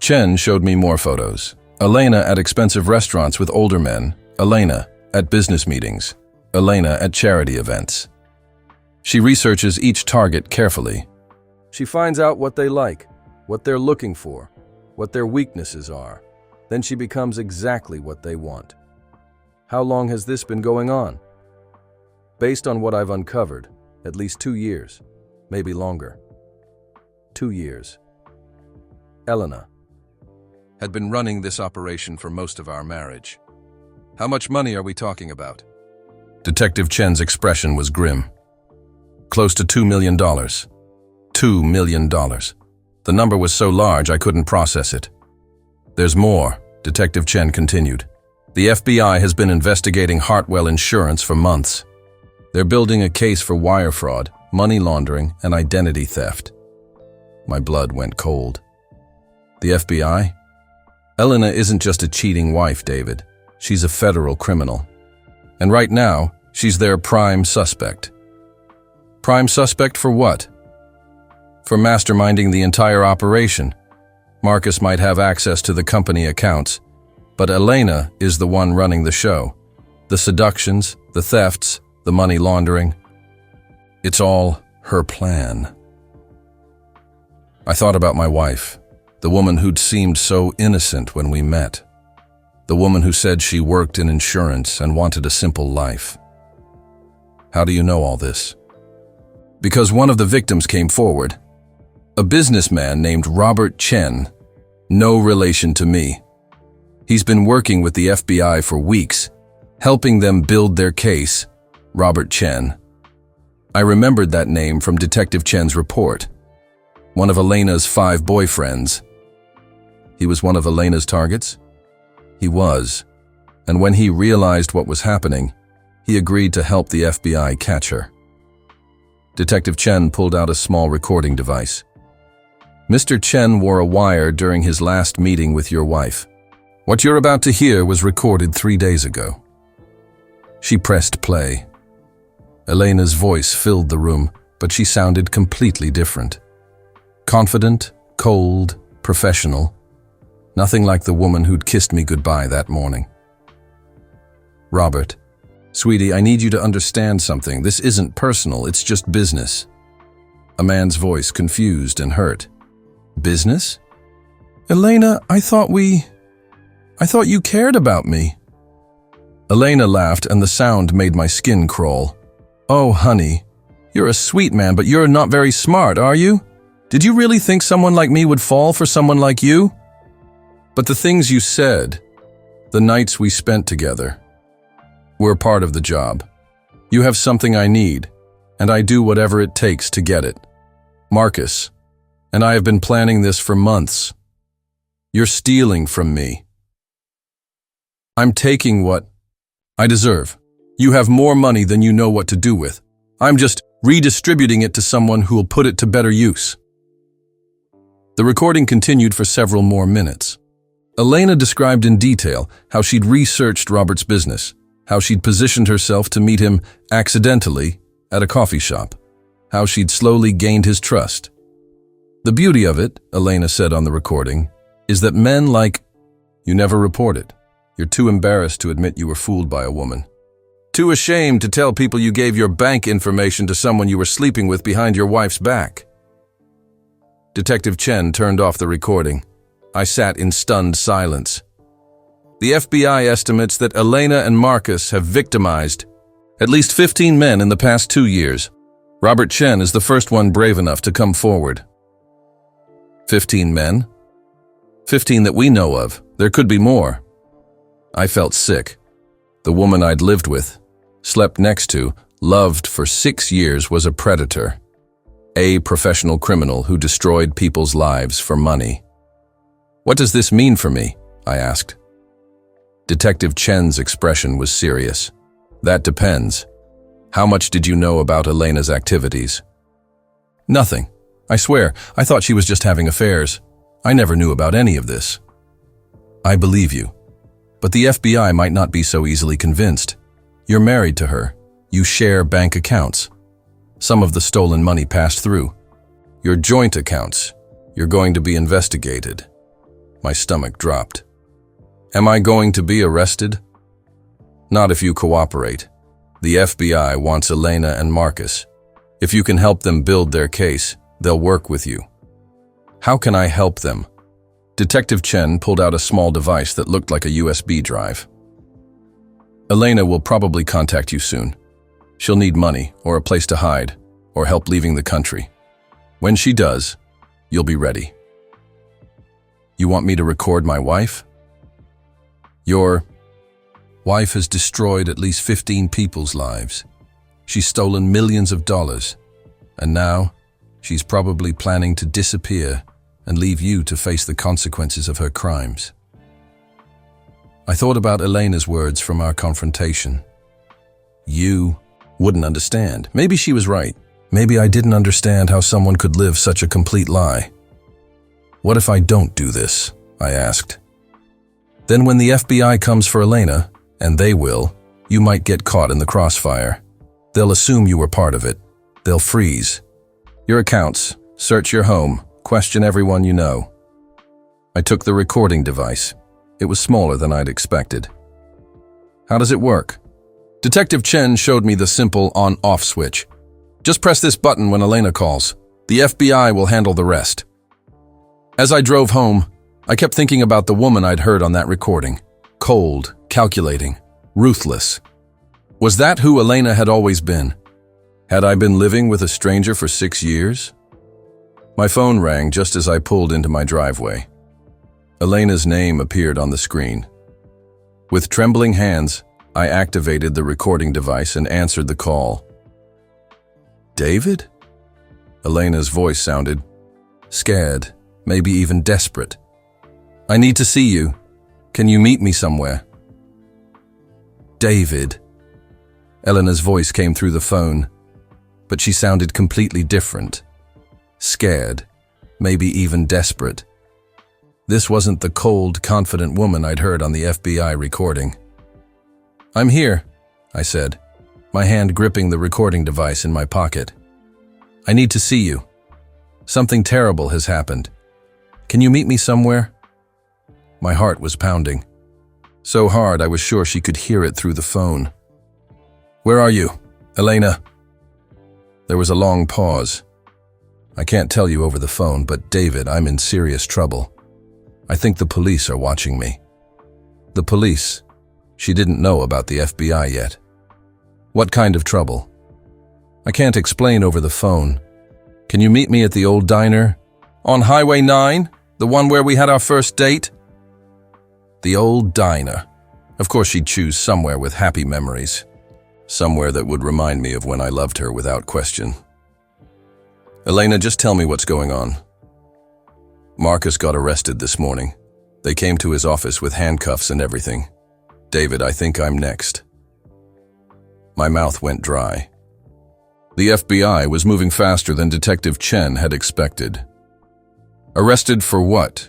Chen showed me more photos. Elena at expensive restaurants with older men, Elena at business meetings, Elena at charity events. She researches each target carefully. She finds out what they like, what they're looking for, what their weaknesses are. Then she becomes exactly what they want. How long has this been going on? Based on what I've uncovered, at least 2 years, maybe longer. 2 years. Elena had been running this operation for most of our marriage. "How much money are we talking about?" Detective Chen's expression was grim. "Close to $2 million. $2 million. The number was so large I couldn't process it." "There's more," Detective Chen continued. "The FBI has been investigating Hartwell Insurance for months. They're building a case for wire fraud, money laundering, and identity theft." My blood went cold. The FBI? Elena isn't just a cheating wife, David. She's a federal criminal. And right now, she's their prime suspect. Prime suspect for what? For masterminding the entire operation. Marcus might have access to the company accounts, but Elena is the one running the show. The seductions, the thefts, the money laundering. It's all her plan. I thought about my wife, the woman who'd seemed so innocent when we met. The woman who said she worked in insurance and wanted a simple life. How do you know all this? Because one of the victims came forward. A businessman named Robert Chen, no relation to me. He's been working with the FBI for weeks, helping them build their case. Robert Chen. I remembered that name from Detective Chen's report. One of Elena's 5 boyfriends. He was one of Elena's targets? He was. And when he realized what was happening, he agreed to help the FBI catch her. Detective Chen pulled out a small recording device. Mr. Chen wore a wire during his last meeting with your wife. What you're about to hear was recorded 3 days ago. She pressed play. Elena's voice filled the room, but she sounded completely different. Confident, cold, professional. Nothing like the woman who'd kissed me goodbye that morning. Robert, sweetie, I need you to understand something. This isn't personal, it's just business. A man's voice, confused and hurt. Business? Elena, I thought you cared about me. Elena laughed and the sound made my skin crawl. Oh, honey, you're a sweet man, but you're not very smart, are you? Did you really think someone like me would fall for someone like you? But the things you said, the nights we spent together, were part of the job. You have something I need, and I do whatever it takes to get it. Marcus, and I have been planning this for months. You're stealing from me. I'm taking what I deserve. You have more money than you know what to do with. I'm just redistributing it to someone who will put it to better use. The recording continued for several more minutes. Elena described in detail how she'd researched Robert's business, how she'd positioned herself to meet him accidentally at a coffee shop, how she'd slowly gained his trust. The beauty of it, Elena said on the recording, is that men like you never report it. You're too embarrassed to admit you were fooled by a woman. Too ashamed to tell people you gave your bank information to someone you were sleeping with behind your wife's back. Detective Chen turned off the recording. I sat in stunned silence. The FBI estimates that Elena and Marcus have victimized at least 15 men in the past 2 years. Robert Chen is the first one brave enough to come forward. 15 men? 15 that we know of. There could be more. I felt sick. The woman I'd lived with, slept next to, loved for 6 years was a predator. A professional criminal who destroyed people's lives for money. What does this mean for me? I asked. Detective Chen's expression was serious. That depends. How much did you know about Elena's activities? Nothing. I swear, I thought she was just having affairs. I never knew about any of this. I believe you. But the FBI might not be so easily convinced. You're married to her. You share bank accounts. Some of the stolen money passed through. Your joint accounts. You're going to be investigated. My stomach dropped. Am I going to be arrested? Not if you cooperate. The FBI wants Elena and Marcus. If you can help them build their case, they'll work with you. How can I help them? Detective Chen pulled out a small device that looked like a USB drive. Elena will probably contact you soon. She'll need money or a place to hide or help leaving the country. When she does, you'll be ready. You want me to record my wife? Your wife has destroyed at least 15 people's lives. She's stolen millions of dollars. And now, she's probably planning to disappear and leave you to face the consequences of her crimes. I thought about Elena's words from our confrontation. You wouldn't understand. Maybe she was right. Maybe I didn't understand how someone could live such a complete lie. What if I don't do this? I asked. Then when the FBI comes for Elena, and they will, you might get caught in the crossfire. They'll assume you were part of it. They'll freeze your accounts, search your home, question everyone you know. I took the recording device. It was smaller than I'd expected. How does it work? Detective Chen showed me the simple on-off switch. Just press this button when Elena calls. The FBI will handle the rest. As I drove home, I kept thinking about the woman I'd heard on that recording. Cold, calculating, ruthless. Was that who Elena had always been? Had I been living with a stranger for 6 years? My phone rang just as I pulled into my driveway. Elena's name appeared on the screen. With trembling hands, I activated the recording device and answered the call. David? Elena's voice sounded scared, maybe even desperate. I need to see you. Can you meet me somewhere? David. Elena's voice came through the phone, but she sounded completely different. Scared, maybe even desperate. This wasn't the cold, confident woman I'd heard on the FBI recording. I'm here, I said, my hand gripping the recording device in my pocket. I need to see you. Something terrible has happened. Can you meet me somewhere? My heart was pounding. So hard I was sure she could hear it through the phone. Where are you, Elena? There was a long pause. I can't tell you over the phone, but David, I'm in serious trouble. I think the police are watching me. The police? She didn't know about the FBI yet. What kind of trouble? I can't explain over the phone. Can you meet me at the old diner? On Highway 9? The one where we had our first date? The old diner. Of course she'd choose somewhere with happy memories. Somewhere that would remind me of when I loved her without question. Elena, just tell me what's going on. Marcus got arrested this morning. They came to his office with handcuffs and everything. David, I think I'm next. My mouth went dry. The FBI was moving faster than Detective Chen had expected. Arrested for what?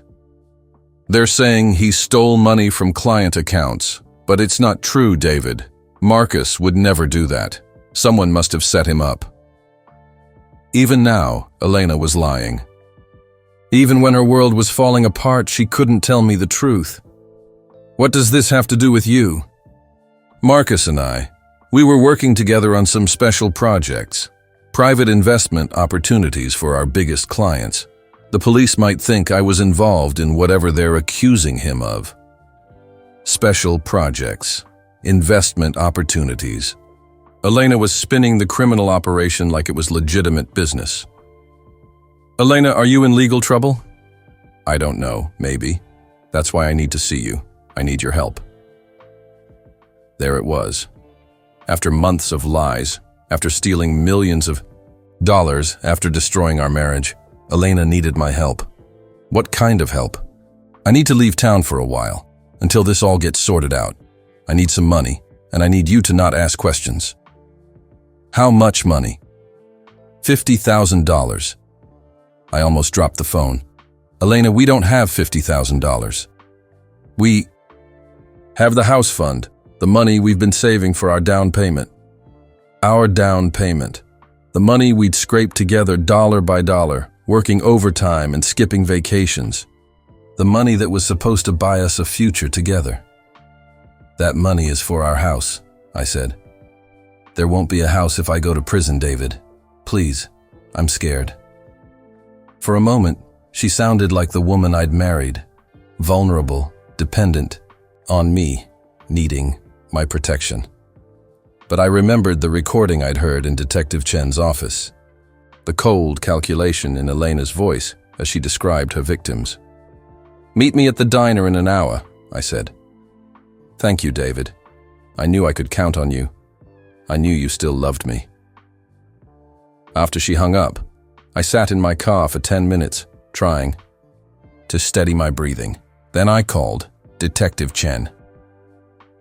They're saying he stole money from client accounts, but it's not true, David. Marcus would never do that. Someone must have set him up. Even now, Elena was lying. Even when her world was falling apart, she couldn't tell me the truth. What does this have to do with you? Marcus and I, we were working together on some special projects, private investment opportunities for our biggest clients. The police might think I was involved in whatever they're accusing him of. Special projects, investment opportunities. Elena was spinning the criminal operation like it was legitimate business. Elena, are you in legal trouble? I don't know, maybe. That's why I need to see you. I need your help. There it was. After months of lies, after stealing millions of dollars, after destroying our marriage, Elena needed my help. What kind of help? I need to leave town for a while, until this all gets sorted out. I need some money, and I need you to not ask questions. How much money? $50,000. I almost dropped the phone. Elena, we don't have $50,000. We have the house fund, the money we've been saving for our down payment. Our down payment. The money we'd scraped together dollar by dollar, working overtime and skipping vacations. The money that was supposed to buy us a future together. That money is for our house, I said. There won't be a house if I go to prison, David. Please, I'm scared. For a moment, she sounded like the woman I'd married, vulnerable, dependent on me, needing my protection. But I remembered the recording I'd heard in Detective Chen's office, the cold calculation in Elena's voice as she described her victims. Meet me at the diner in an hour, I said. Thank you, David. I knew I could count on you. I knew you still loved me. After she hung up, I sat in my car for 10 minutes, trying to steady my breathing. Then I called Detective Chen.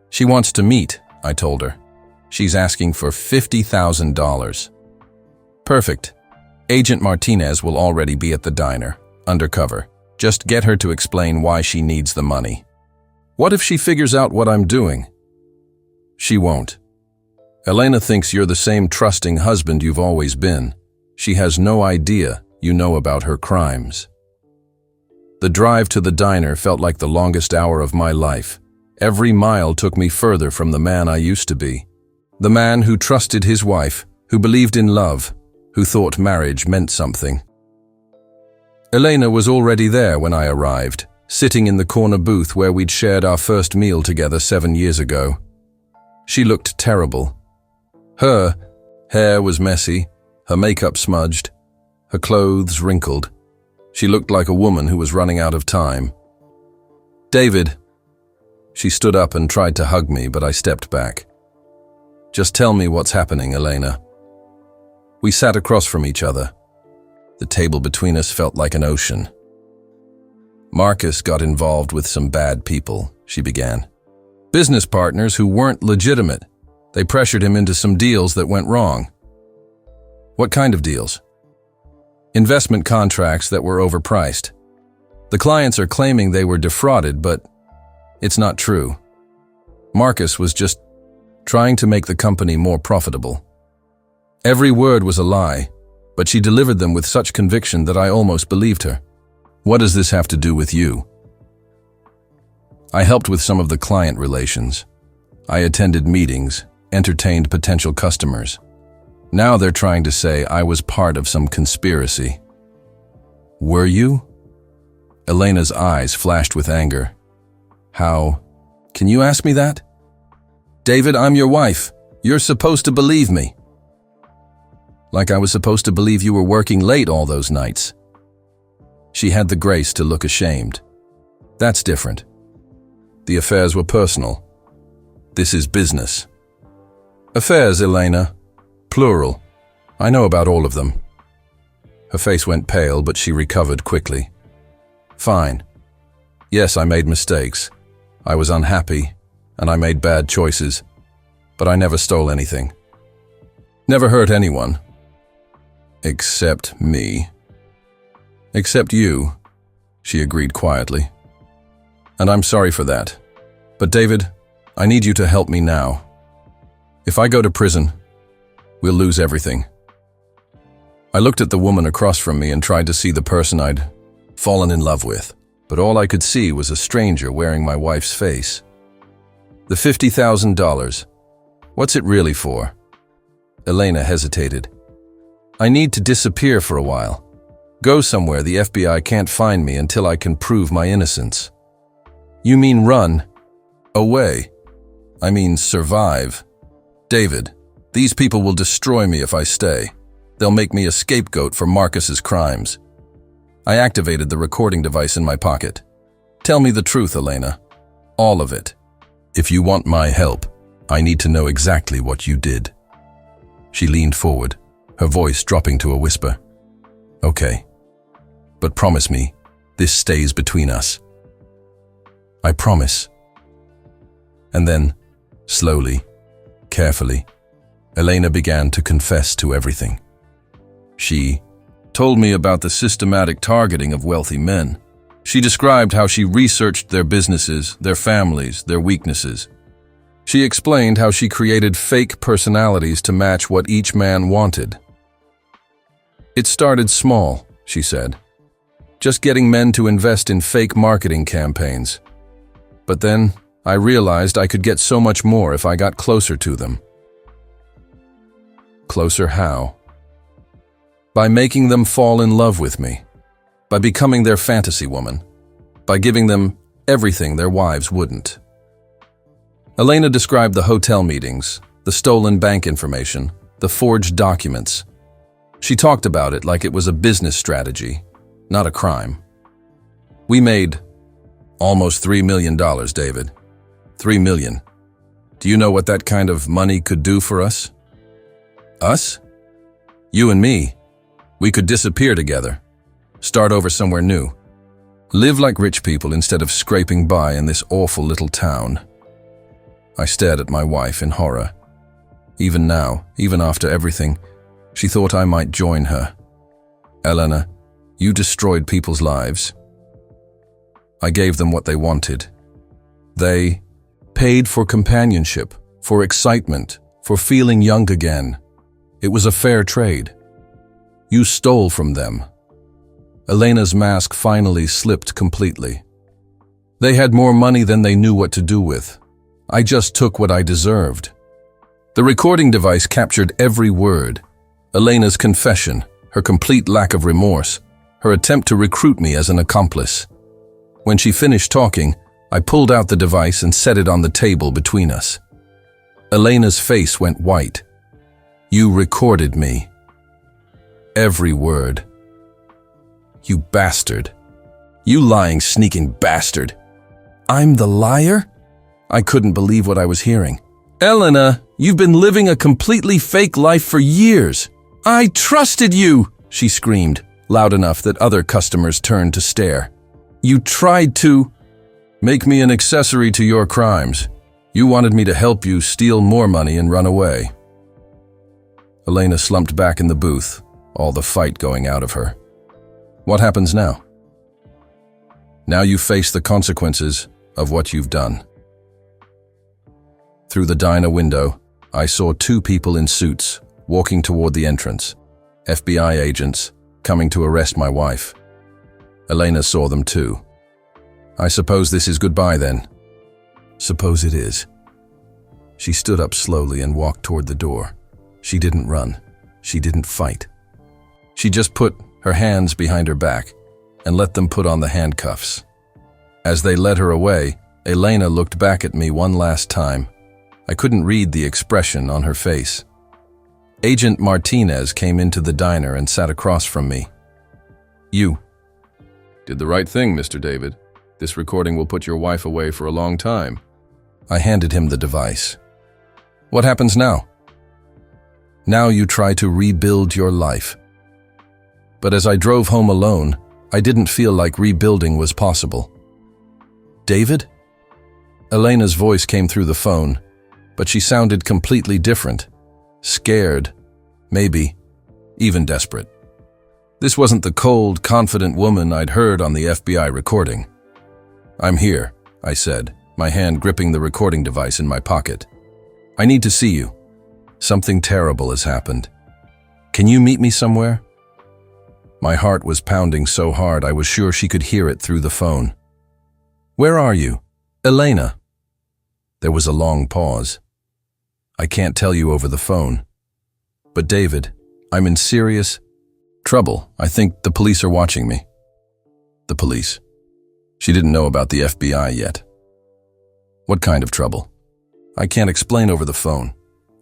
She wants to meet, I told her. She's asking for $50,000. Perfect. Agent Martinez will already be at the diner, undercover. Just get her to explain why she needs the money. What if she figures out what I'm doing? She won't. Elena thinks you're the same trusting husband you've always been. She has no idea you know about her crimes. The drive to the diner felt like the longest hour of my life. Every mile took me further from the man I used to be. The man who trusted his wife, who believed in love, who thought marriage meant something. Elena was already there when I arrived, sitting in the corner booth where we'd shared our first meal together 7 years ago. She looked terrible. Her hair was messy, her makeup smudged, her clothes wrinkled. She looked like a woman who was running out of time. "David." She stood up and tried to hug me, but I stepped back. "Just tell me what's happening, Elena." We sat across from each other. The table between us felt like an ocean. "Marcus got involved with some bad people," she began. "Business partners who weren't legitimate. They pressured him into some deals that went wrong." "What kind of deals?" "Investment contracts that were overpriced. The clients are claiming they were defrauded, but it's not true. Marcus was just trying to make the company more profitable." Every word was a lie, but she delivered them with such conviction that I almost believed her. "What does this have to do with you?" "I helped with some of the client relations. I attended meetings, entertained potential customers. Now they're trying to say I was part of some conspiracy." "Were you?" Elena's eyes flashed with anger. "How? Can you ask me that?" "David, I'm your wife. You're supposed to believe me." "Like I was supposed to believe you were working late all those nights." She had the grace to look ashamed. "That's different. The affairs were personal. This is business." "Affairs, Elena. Plural. I know about all of them." Her face went pale, but she recovered quickly. "Fine. Yes, I made mistakes. I was unhappy, and I made bad choices, but I never stole anything. Never hurt anyone. Except me." "Except you," she agreed quietly. "And I'm sorry for that. But David, I need you to help me now. If I go to prison, we'll lose everything." I looked at the woman across from me and tried to see the person I'd fallen in love with, but all I could see was a stranger wearing my wife's face. "The $50,000. What's it really for?" Elena hesitated. "I need to disappear for a while. Go somewhere the FBI can't find me until I can prove my innocence." "You mean run away?" "I mean survive. David, these people will destroy me if I stay. They'll make me a scapegoat for Marcus's crimes." I activated the recording device in my pocket. "Tell me the truth, Elena. All of it. If you want my help, I need to know exactly what you did." She leaned forward, her voice dropping to a whisper. "Okay. But promise me, this stays between us." "I promise." And then, slowly, carefully, Elena began to confess to everything. She told me about the systematic targeting of wealthy men. She described how she researched their businesses, their families, their weaknesses. She explained how she created fake personalities to match what each man wanted. "It started small," she said, "just getting men to invest in fake marketing campaigns. But then I realized I could get so much more if I got closer to them." "Closer how?" "By making them fall in love with me, by becoming their fantasy woman, by giving them everything their wives wouldn't." Elena described the hotel meetings, the stolen bank information, the forged documents. She talked about it like it was a business strategy, not a crime. "We made almost $3 million, David. $3 million. Do you know what that kind of money could do for us?" "Us?" "You and me. We could disappear together, start over somewhere new, live like rich people instead of scraping by in this awful little town." I stared at my wife in horror. Even now, even after everything, she thought I might join her. "Elena, you destroyed people's lives. I gave them what they wanted. They paid for companionship, for excitement, for feeling young again. It was a fair trade. You stole from them." Elena's mask finally slipped completely. "They had more money than they knew what to do with. I just took what I deserved." The recording device captured every word. Elena's confession, her complete lack of remorse, her attempt to recruit me as an accomplice. When she finished talking, I pulled out the device and set it on the table between us. Elena's face went white. "You recorded me. Every word. You bastard. You lying, sneaking bastard." "I'm the liar?" I couldn't believe what I was hearing. "Elena, you've been living a completely fake life for years. I trusted you," she screamed, loud enough that other customers turned to stare. "You tried to make me an accessory to your crimes. You wanted me to help you steal more money and run away." Elena slumped back in the booth, all the fight going out of her. "What happens now?" "Now you face the consequences of what you've done." Through the diner window, I saw two people in suits walking toward the entrance, FBI agents coming to arrest my wife. Elena saw them too. "I suppose this is goodbye then." "Suppose it is." She stood up slowly and walked toward the door. She didn't run. She didn't fight. She just put her hands behind her back and let them put on the handcuffs. As they led her away, Elena looked back at me one last time. I couldn't read the expression on her face. Agent Martinez came into the diner and sat across from me. "You did the right thing, Mr. David. This recording will put your wife away for a long time." I handed him the device. "What happens now?" "Now you try to rebuild your life." But as I drove home alone, I didn't feel like rebuilding was possible. "David?" Elena's voice came through the phone, but she sounded completely different. Scared, maybe, even desperate. This wasn't the cold, confident woman I'd heard on the FBI recording. "I'm here," I said, my hand gripping the recording device in my pocket. "I need to see you. Something terrible has happened. Can you meet me somewhere?" My heart was pounding so hard I was sure she could hear it through the phone. "Where are you?" "Elena." There was a long pause. "I can't tell you over the phone. But David, I'm in serious trouble. I think the police are watching me." "The police?" She didn't know about the FBI yet. "What kind of trouble?" "I can't explain over the phone.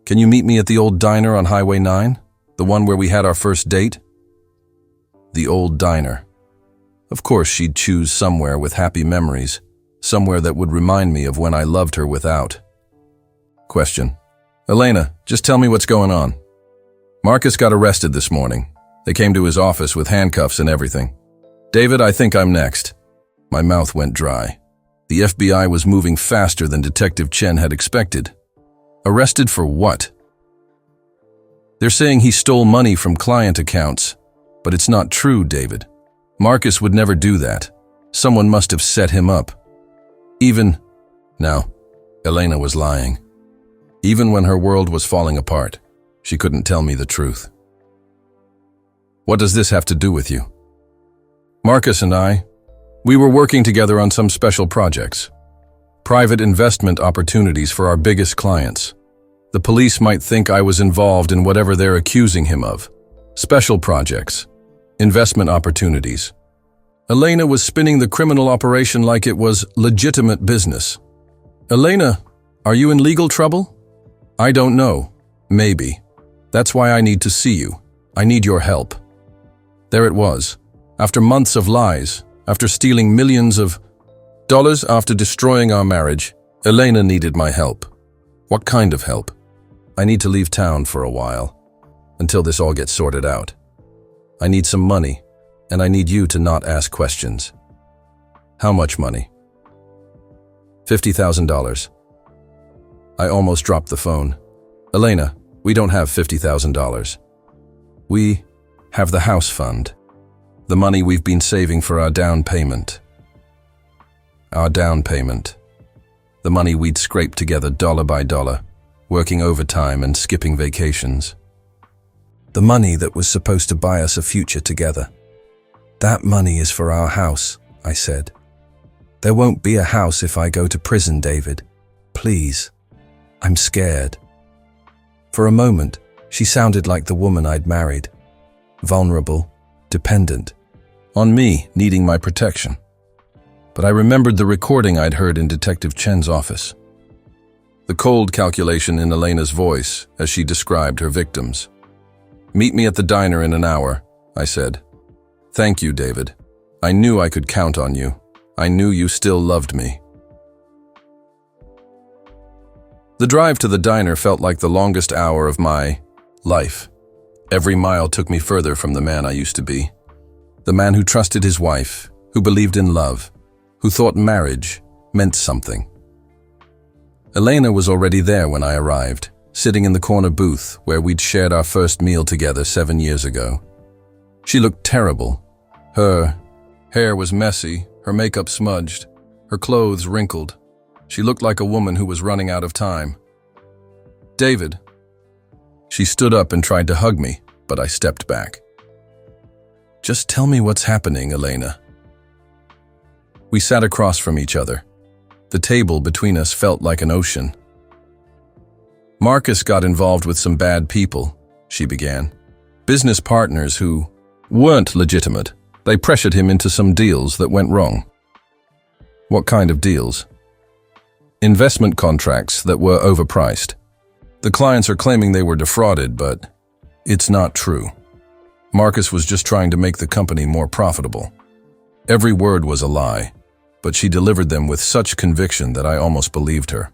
Can you meet me at the old diner on Highway 9? The one where we had our first date?" The old diner. Of course she'd choose somewhere with happy memories, somewhere that would remind me of when I loved her without. Question. "Elena, just tell me what's going on." "Marcus got arrested this morning. They came to his office with handcuffs and everything." "David, I think I'm next." My mouth went dry. The FBI was moving faster than Detective Chen had expected. Arrested for what? "They're saying he stole money from client accounts, but it's not true, David. Marcus would never do that. Someone must have set him up." No, Elena was lying. Even when her world was falling apart, she couldn't tell me the truth. "What does this have to do with you?" "Marcus and we were working together on some special projects. Private investment opportunities for our biggest clients. The police might think I was involved in whatever they're accusing him of. Special projects. Investment opportunities. Elena was spinning the criminal operation like it was legitimate business. "Elena, are you in legal trouble?" "I don't know. Maybe. That's why I need to see you. I need your help." There it was. After months of lies, after stealing millions of dollars, after destroying our marriage, Elena needed my help. What kind of help? "I need to leave town for a while, until this all gets sorted out. I need some money, and I need you to not ask questions." "How much money?" $50,000. I almost dropped the phone. "Elena, we don't have $50,000. We have the house fund. The money we've been saving for our down payment. Our down payment. The money we'd scraped together dollar by dollar, working overtime and skipping vacations. The money that was supposed to buy us a future together. That money is for our house," I said. "There won't be a house if I go to prison, David. Please. I'm scared." For a moment, she sounded like the woman I'd married. Vulnerable, dependent, on me needing my protection. But I remembered the recording I'd heard in Detective Chen's office. The cold calculation in Elena's voice as she described her victims. "Meet me at the diner in an hour," I said. "Thank you, David. I knew I could count on you. I knew you still loved me." The drive to the diner felt like the longest hour of my life. Every mile took me further from the man I used to be. The man who trusted his wife, who believed in love, who thought marriage meant something. Elena was already there when I arrived, sitting in the corner booth where we'd shared our first meal together 7 years ago. She looked terrible. Her hair was messy, her makeup smudged, her clothes wrinkled. She looked like a woman who was running out of time. "David." She stood up and tried to hug me, but I stepped back. "Just tell me what's happening, Elena." We sat across from each other. The table between us felt like an ocean. "Marcus got involved with some bad people," she began. "Business partners who weren't legitimate. They pressured him into some deals that went wrong." "What kind of deals?" "Investment contracts that were overpriced. The clients are claiming they were defrauded, but it's not true. Marcus was just trying to make the company more profitable." Every word was a lie, but she delivered them with such conviction that I almost believed her.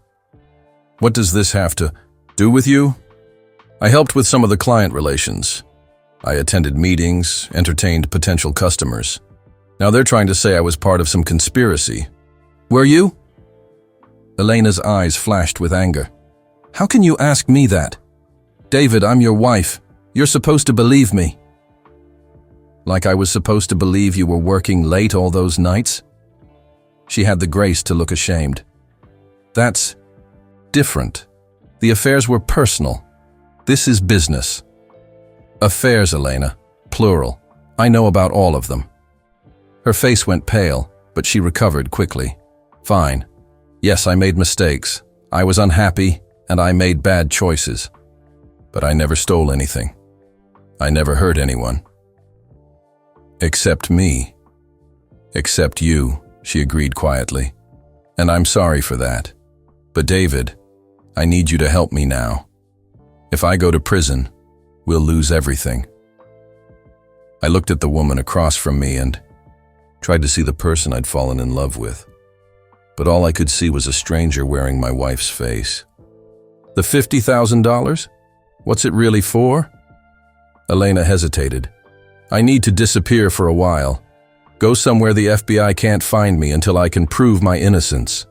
"What does this have to do with you?" "I helped with some of the client relations. I attended meetings, entertained potential customers. Now they're trying to say I was part of some conspiracy." "Were you?" Elena's eyes flashed with anger. "How can you ask me that? David, I'm your wife. You're supposed to believe me." "Like I was supposed to believe you were working late all those nights?" She had the grace to look ashamed. "That's different. The affairs were personal. This is business." "Affairs, Elena. Plural. I know about all of them." Her face went pale, but she recovered quickly. "Fine. Yes, I made mistakes. I was unhappy, and I made bad choices. But I never stole anything. I never hurt anyone. Except me. Except you," she agreed quietly. "And I'm sorry for that. But David, I need you to help me now. If I go to prison, we'll lose everything." I looked at the woman across from me and tried to see the person I'd fallen in love with. But all I could see was a stranger wearing my wife's face. "The $50,000? What's it really for?" Elena hesitated. "I need to disappear for a while. Go somewhere the FBI can't find me until I can prove my innocence."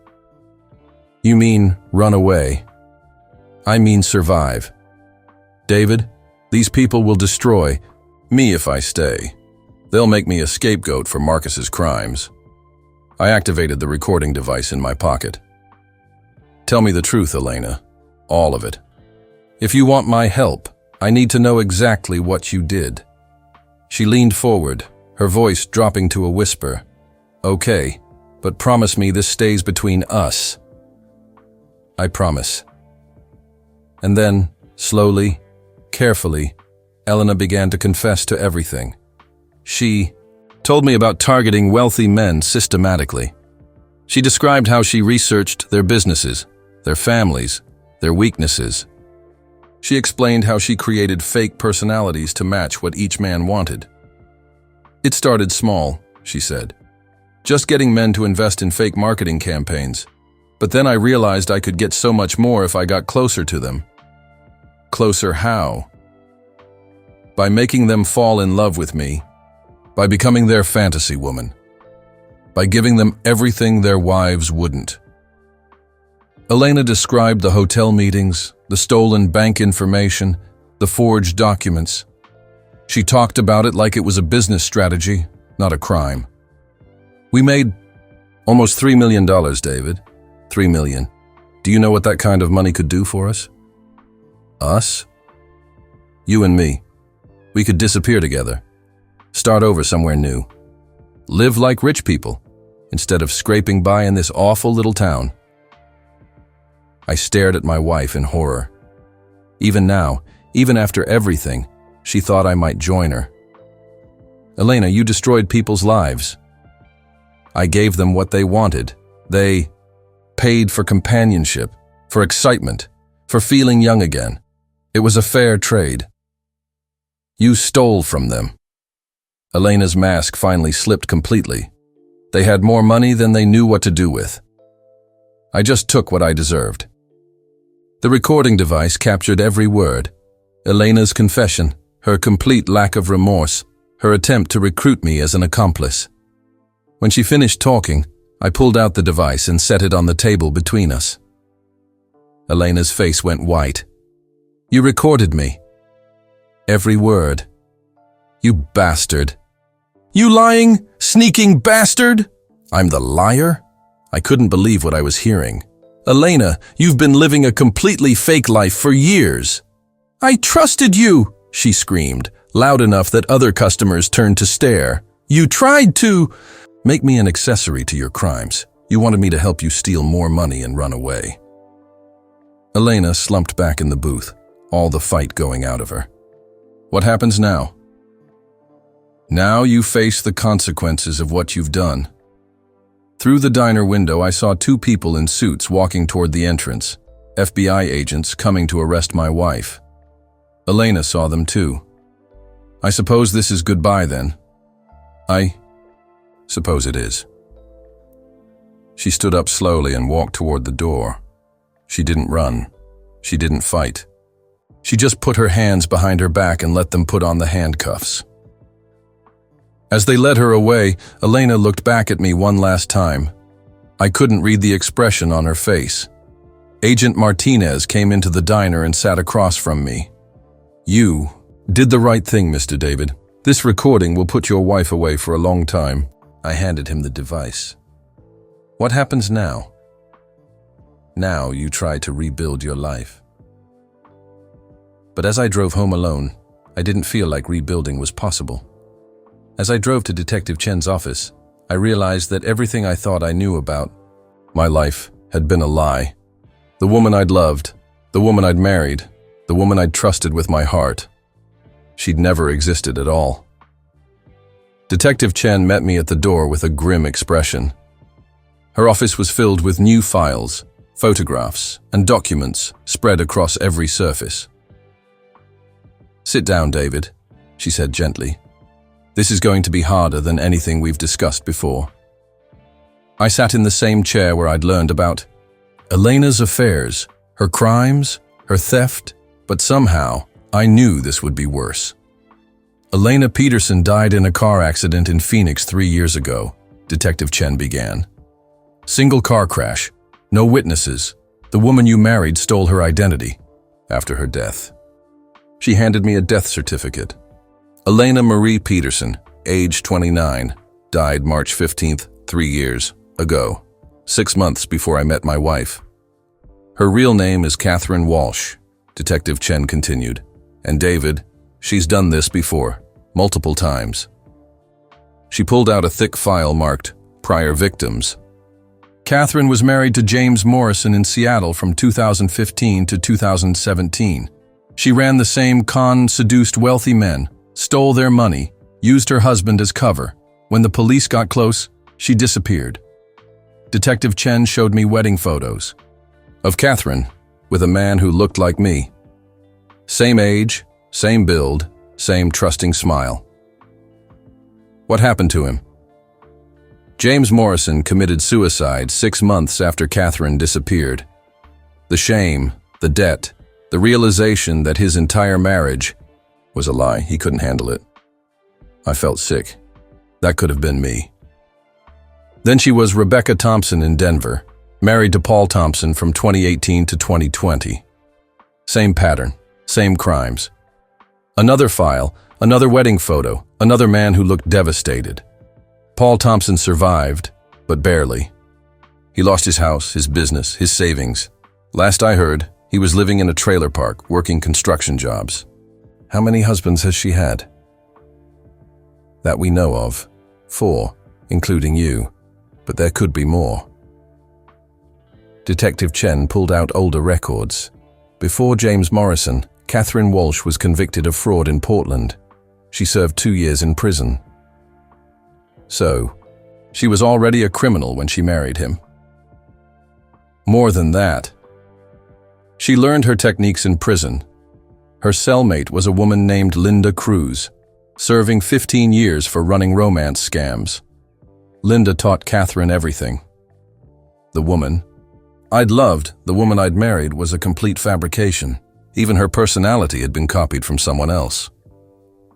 "You mean run away?" "I mean survive. David, these people will destroy me if I stay. They'll make me a scapegoat for Marcus's crimes." I activated the recording device in my pocket. "Tell me the truth, Elena. All of it. If you want my help, I need to know exactly what you did." She leaned forward, her voice dropping to a whisper. "Okay, but promise me this stays between us." "I promise." And then, slowly, carefully, Elena began to confess to everything. She told me about targeting wealthy men systematically. She described how she researched their businesses, their families, their weaknesses. She explained how she created fake personalities to match what each man wanted. "It started small," she said, "just getting men to invest in fake marketing campaigns. But then I realized I could get so much more if I got closer to them." "Closer how?" "By making them fall in love with me, by becoming their fantasy woman, by giving them everything their wives wouldn't." Elena described the hotel meetings, the stolen bank information, the forged documents. She talked about it like it was a business strategy, not a crime. "We made almost $3 million, David. $3 million. Do you know what that kind of money could do for us?" "Us?" "You and me. We could disappear together. Start over somewhere new. Live like rich people, instead of scraping by in this awful little town." I stared at my wife in horror. Even now, even after everything, she thought I might join her. Elena, you destroyed people's lives. I gave them what they wanted. They paid for companionship, for excitement, for feeling young again. It was a fair trade. You stole from them. Elena's mask finally slipped completely. They had more money than they knew what to do with. I just took what I deserved. The recording device captured every word. Elena's confession, her complete lack of remorse, her attempt to recruit me as an accomplice. When she finished talking, I pulled out the device and set it on the table between us. Elena's face went white. You recorded me. Every word. You bastard. You lying, sneaking bastard! I'm the liar? I couldn't believe what I was hearing. Elena, you've been living a completely fake life for years. I trusted you, she screamed, loud enough that other customers turned to stare. You tried to make me an accessory to your crimes. You wanted me to help you steal more money and run away. Elena slumped back in the booth, all the fight going out of her. What happens now? Now you face the consequences of what you've done. Through the diner window, I saw two people in suits walking toward the entrance, FBI agents coming to arrest my wife. Elena saw them too. I suppose this is goodbye then. I suppose it is. She stood up slowly and walked toward the door. She didn't run. She didn't fight. She just put her hands behind her back and let them put on the handcuffs. As they led her away, Elena looked back at me one last time. I couldn't read the expression on her face. Agent Martinez came into the diner and sat across from me. You did the right thing, Mr. David. This recording will put your wife away for a long time. I handed him the device. What happens now? Now you try to rebuild your life. But as I drove home alone, I didn't feel like rebuilding was possible. As I drove to Detective Chen's office, I realized that everything I thought I knew about my life had been a lie. The woman I'd loved, the woman I'd married, the woman I'd trusted with my heart, she'd never existed at all. Detective Chen met me at the door with a grim expression. Her office was filled with new files, photographs, and documents spread across every surface. Sit down, David, she said gently. This is going to be harder than anything we've discussed before. I sat in the same chair where I'd learned about Elena's affairs, her crimes, her theft, but somehow I knew this would be worse. Elena Peterson died in a car accident in Phoenix 3 years ago, Detective Chen began. Single car crash, no witnesses. The woman you married stole her identity after her death. She handed me a death certificate. Elena Marie Peterson, age 29, died March 15th, 3 years ago, 6 months before I met my wife. Her real name is Catherine Walsh, Detective Chen continued. And David, she's done this before, multiple times. She pulled out a thick file marked Prior Victims. Catherine was married to James Morrison in Seattle from 2015 to 2017. She ran the same con, seduced wealthy men, stole their money, used her husband as cover. When the police got close, she disappeared. Detective Chen showed me wedding photos of Catherine with a man who looked like me. Same age, same build, same trusting smile. What happened to him? James Morrison committed suicide 6 months after Catherine disappeared. The shame, the debt, the realization that his entire marriage was a lie. He couldn't handle it. I felt sick. That could have been me. Then she was Rebecca Thompson in Denver, married to Paul Thompson from 2018 to 2020. Same pattern, same crimes. Another file, another wedding photo, another man who looked devastated. Paul Thompson survived, but barely. He lost his house, his business, his savings. Last I heard, he was living in a trailer park, working construction jobs. How many husbands has she had? That we know of, 4, including you, but there could be more. Detective Chen pulled out older records. Before James Morrison, Catherine Walsh was convicted of fraud in Portland. She served 2 years in prison. So, she was already a criminal when she married him. More than that, she learned her techniques in prison. Her cellmate was a woman named Linda Cruz, serving 15 years for running romance scams. Linda taught Catherine everything. The woman I'd married was a complete fabrication. Even her personality had been copied from someone else.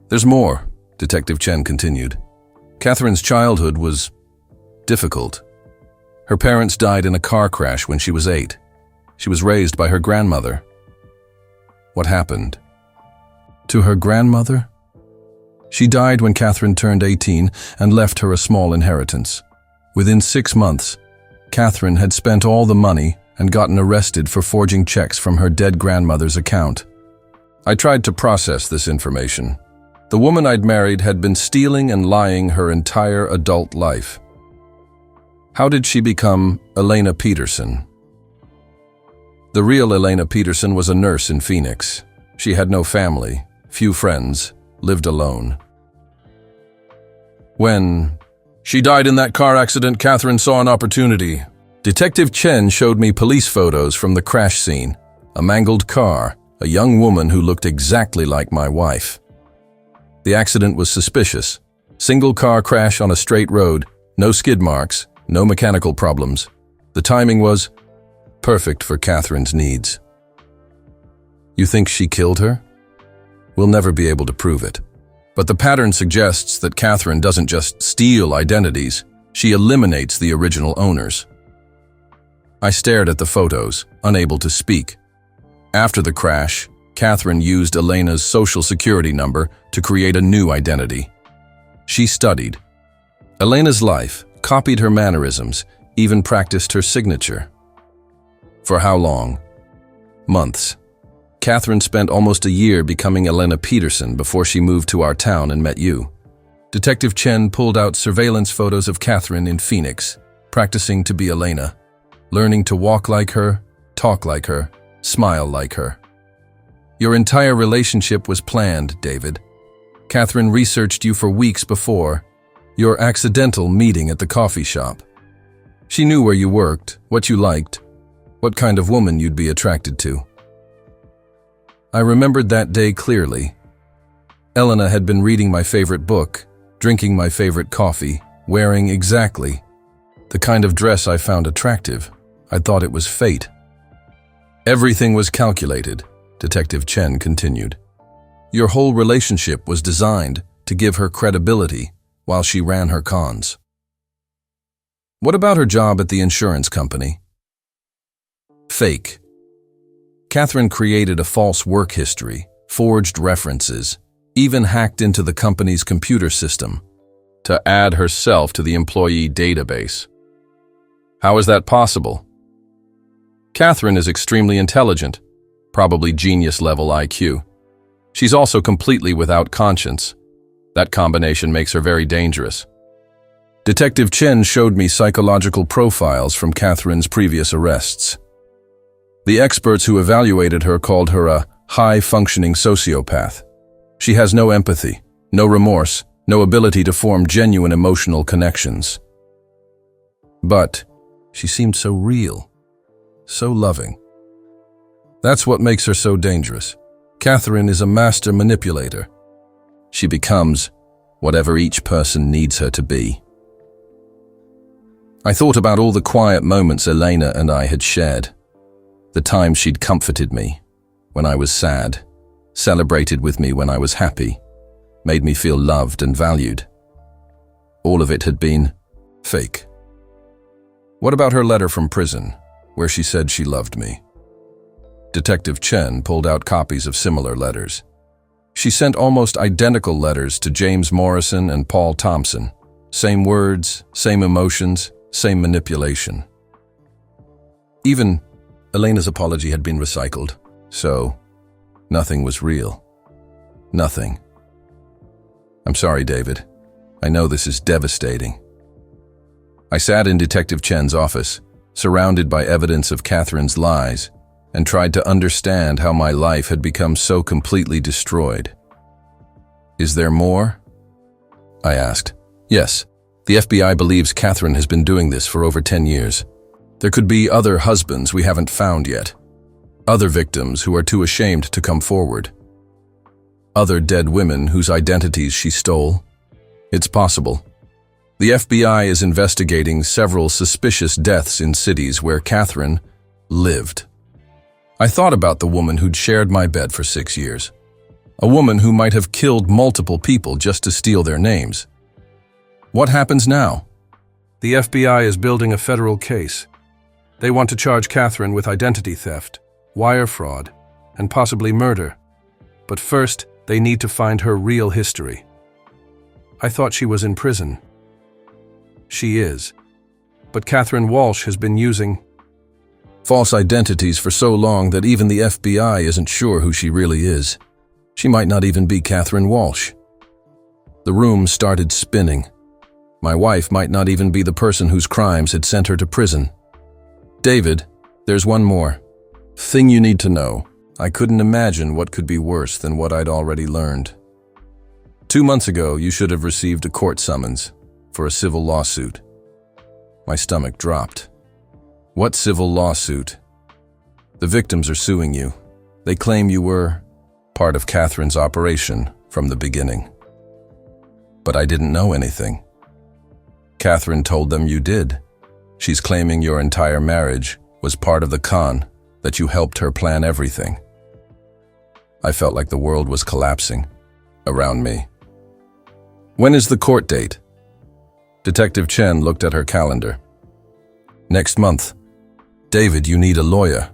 There's more, Detective Chen continued. Catherine's childhood was difficult. Her parents died in a car crash when she was 8. She was raised by her grandmother. What happened to her grandmother? She died when Catherine turned 18 and left her a small inheritance. Within 6 months, Catherine had spent all the money and gotten arrested for forging checks from her dead grandmother's account. I tried to process this information. The woman I'd married had been stealing and lying her entire adult life. How did she become Elena Peterson? The real Elena Peterson was a nurse in Phoenix. She had no family, few friends, lived alone. When she died in that car accident, Catherine saw an opportunity. Detective Chen showed me police photos from the crash scene. A mangled car, a young woman who looked exactly like my wife. The accident was suspicious. Single car crash on a straight road, no skid marks, no mechanical problems. The timing was perfect for Catherine's needs. You think she killed her? We'll never be able to prove it. But the pattern suggests that Catherine doesn't just steal identities, she eliminates the original owners. I stared at the photos, unable to speak. After the crash, Catherine used Elena's social security number to create a new identity. She studied Elena's life, copied her mannerisms, even practiced her signature. For how long? Months. Catherine spent almost a year becoming Elena Peterson before she moved to our town and met you. Detective Chen pulled out surveillance photos of Catherine in Phoenix, practicing to be Elena, learning to walk like her, talk like her, smile like her. Your entire relationship was planned, David. Catherine researched you for weeks before your accidental meeting at the coffee shop. She knew where you worked, what you liked, what kind of woman you'd be attracted to. I remembered that day clearly. Elena had been reading my favorite book, drinking my favorite coffee, wearing exactly the kind of dress I found attractive. I thought it was fate. Everything was calculated, Detective Chen continued. Your whole relationship was designed to give her credibility while she ran her cons. What about her job at the insurance company? Fake. Catherine created a false work history, forged references, even hacked into the company's computer system to add herself to the employee database. How is that possible? Catherine is extremely intelligent, probably genius-level IQ. She's also completely without conscience. That combination makes her very dangerous. Detective Chen showed me psychological profiles from Catherine's previous arrests. The experts who evaluated her called her a high-functioning sociopath. She has no empathy, no remorse, no ability to form genuine emotional connections. But she seemed so real, so loving. That's what makes her so dangerous. Catherine is a master manipulator. She becomes whatever each person needs her to be. I thought about all the quiet moments Elena and I had shared. The times she'd comforted me when I was sad, celebrated with me when I was happy, made me feel loved and valued. All of it had been fake. What about her letter from prison, where she said she loved me? Detective Chen pulled out copies of similar letters. She sent almost identical letters to James Morrison and Paul Thompson. Same words, same emotions, same manipulation. Even Elena's apology had been recycled, so nothing was real. Nothing. I'm sorry, David. I know this is devastating. I sat in Detective Chen's office, surrounded by evidence of Catherine's lies, and tried to understand how my life had become so completely destroyed. "Is there more?" I asked. "Yes. The FBI believes Catherine has been doing this for over 10 years. There could be other husbands we haven't found yet. Other victims who are too ashamed to come forward. Other dead women whose identities she stole. It's possible. The FBI is investigating several suspicious deaths in cities where Catherine lived." I thought about the woman who'd shared my bed for 6 years. A woman who might have killed multiple people just to steal their names. What happens now? The FBI is building a federal case. They want to charge Catherine with identity theft, wire fraud, and possibly murder. But first, they need to find her real history. I thought she was in prison. She is. But Catherine Walsh has been using false identities for so long that even the FBI isn't sure who she really is. She might not even be Catherine Walsh. The room started spinning. My wife might not even be the person whose crimes had sent her to prison. "David, there's one more thing you need to know." I couldn't imagine what could be worse than what I'd already learned. 2 months ago, you should have received a court summons for a civil lawsuit. My stomach dropped. "What civil lawsuit?" "The victims are suing you. They claim you were part of Catherine's operation from the beginning." But I didn't know anything. Catherine told them you did. She's claiming your entire marriage was part of the con, that you helped her plan everything. I felt like the world was collapsing around me. "When is the court date?" Detective Chen looked at her calendar. "Next month." "David, you need a lawyer.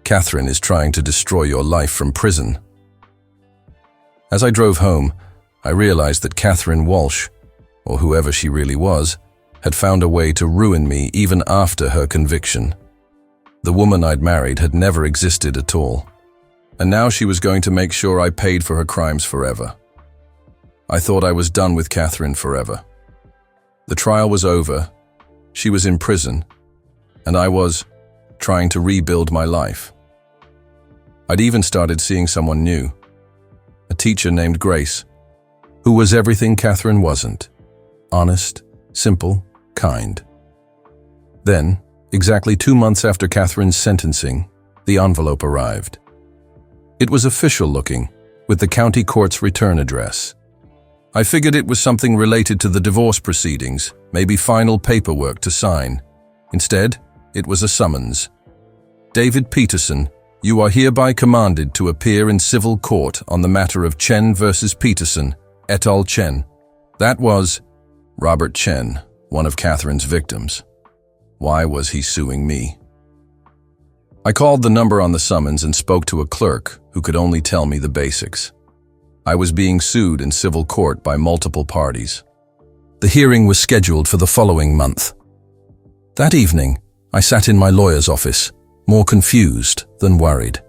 Catherine is trying to destroy your life from prison." As I drove home, I realized that Catherine Walsh, or whoever she really was, had found a way to ruin me even after her conviction. The woman I'd married had never existed at all, and now she was going to make sure I paid for her crimes forever. I thought I was done with Catherine forever. The trial was over, she was in prison, and I was trying to rebuild my life. I'd even started seeing someone new, a teacher named Grace, who was everything Catherine wasn't: honest, simple, kind. Then, exactly 2 months after Catherine's sentencing, the envelope arrived. It was official looking, with the county court's return address. I figured it was something related to the divorce proceedings, maybe final paperwork to sign. Instead, it was a summons. "David Peterson, you are hereby commanded to appear in civil court on the matter of Chen versus Peterson, et al. Chen." That was Robert Chen, one of Catherine's victims. Why was he suing me? I called the number on the summons and spoke to a clerk who could only tell me the basics. I was being sued in civil court by multiple parties. The hearing was scheduled for the following month. That evening, I sat in my lawyer's office, more confused than worried.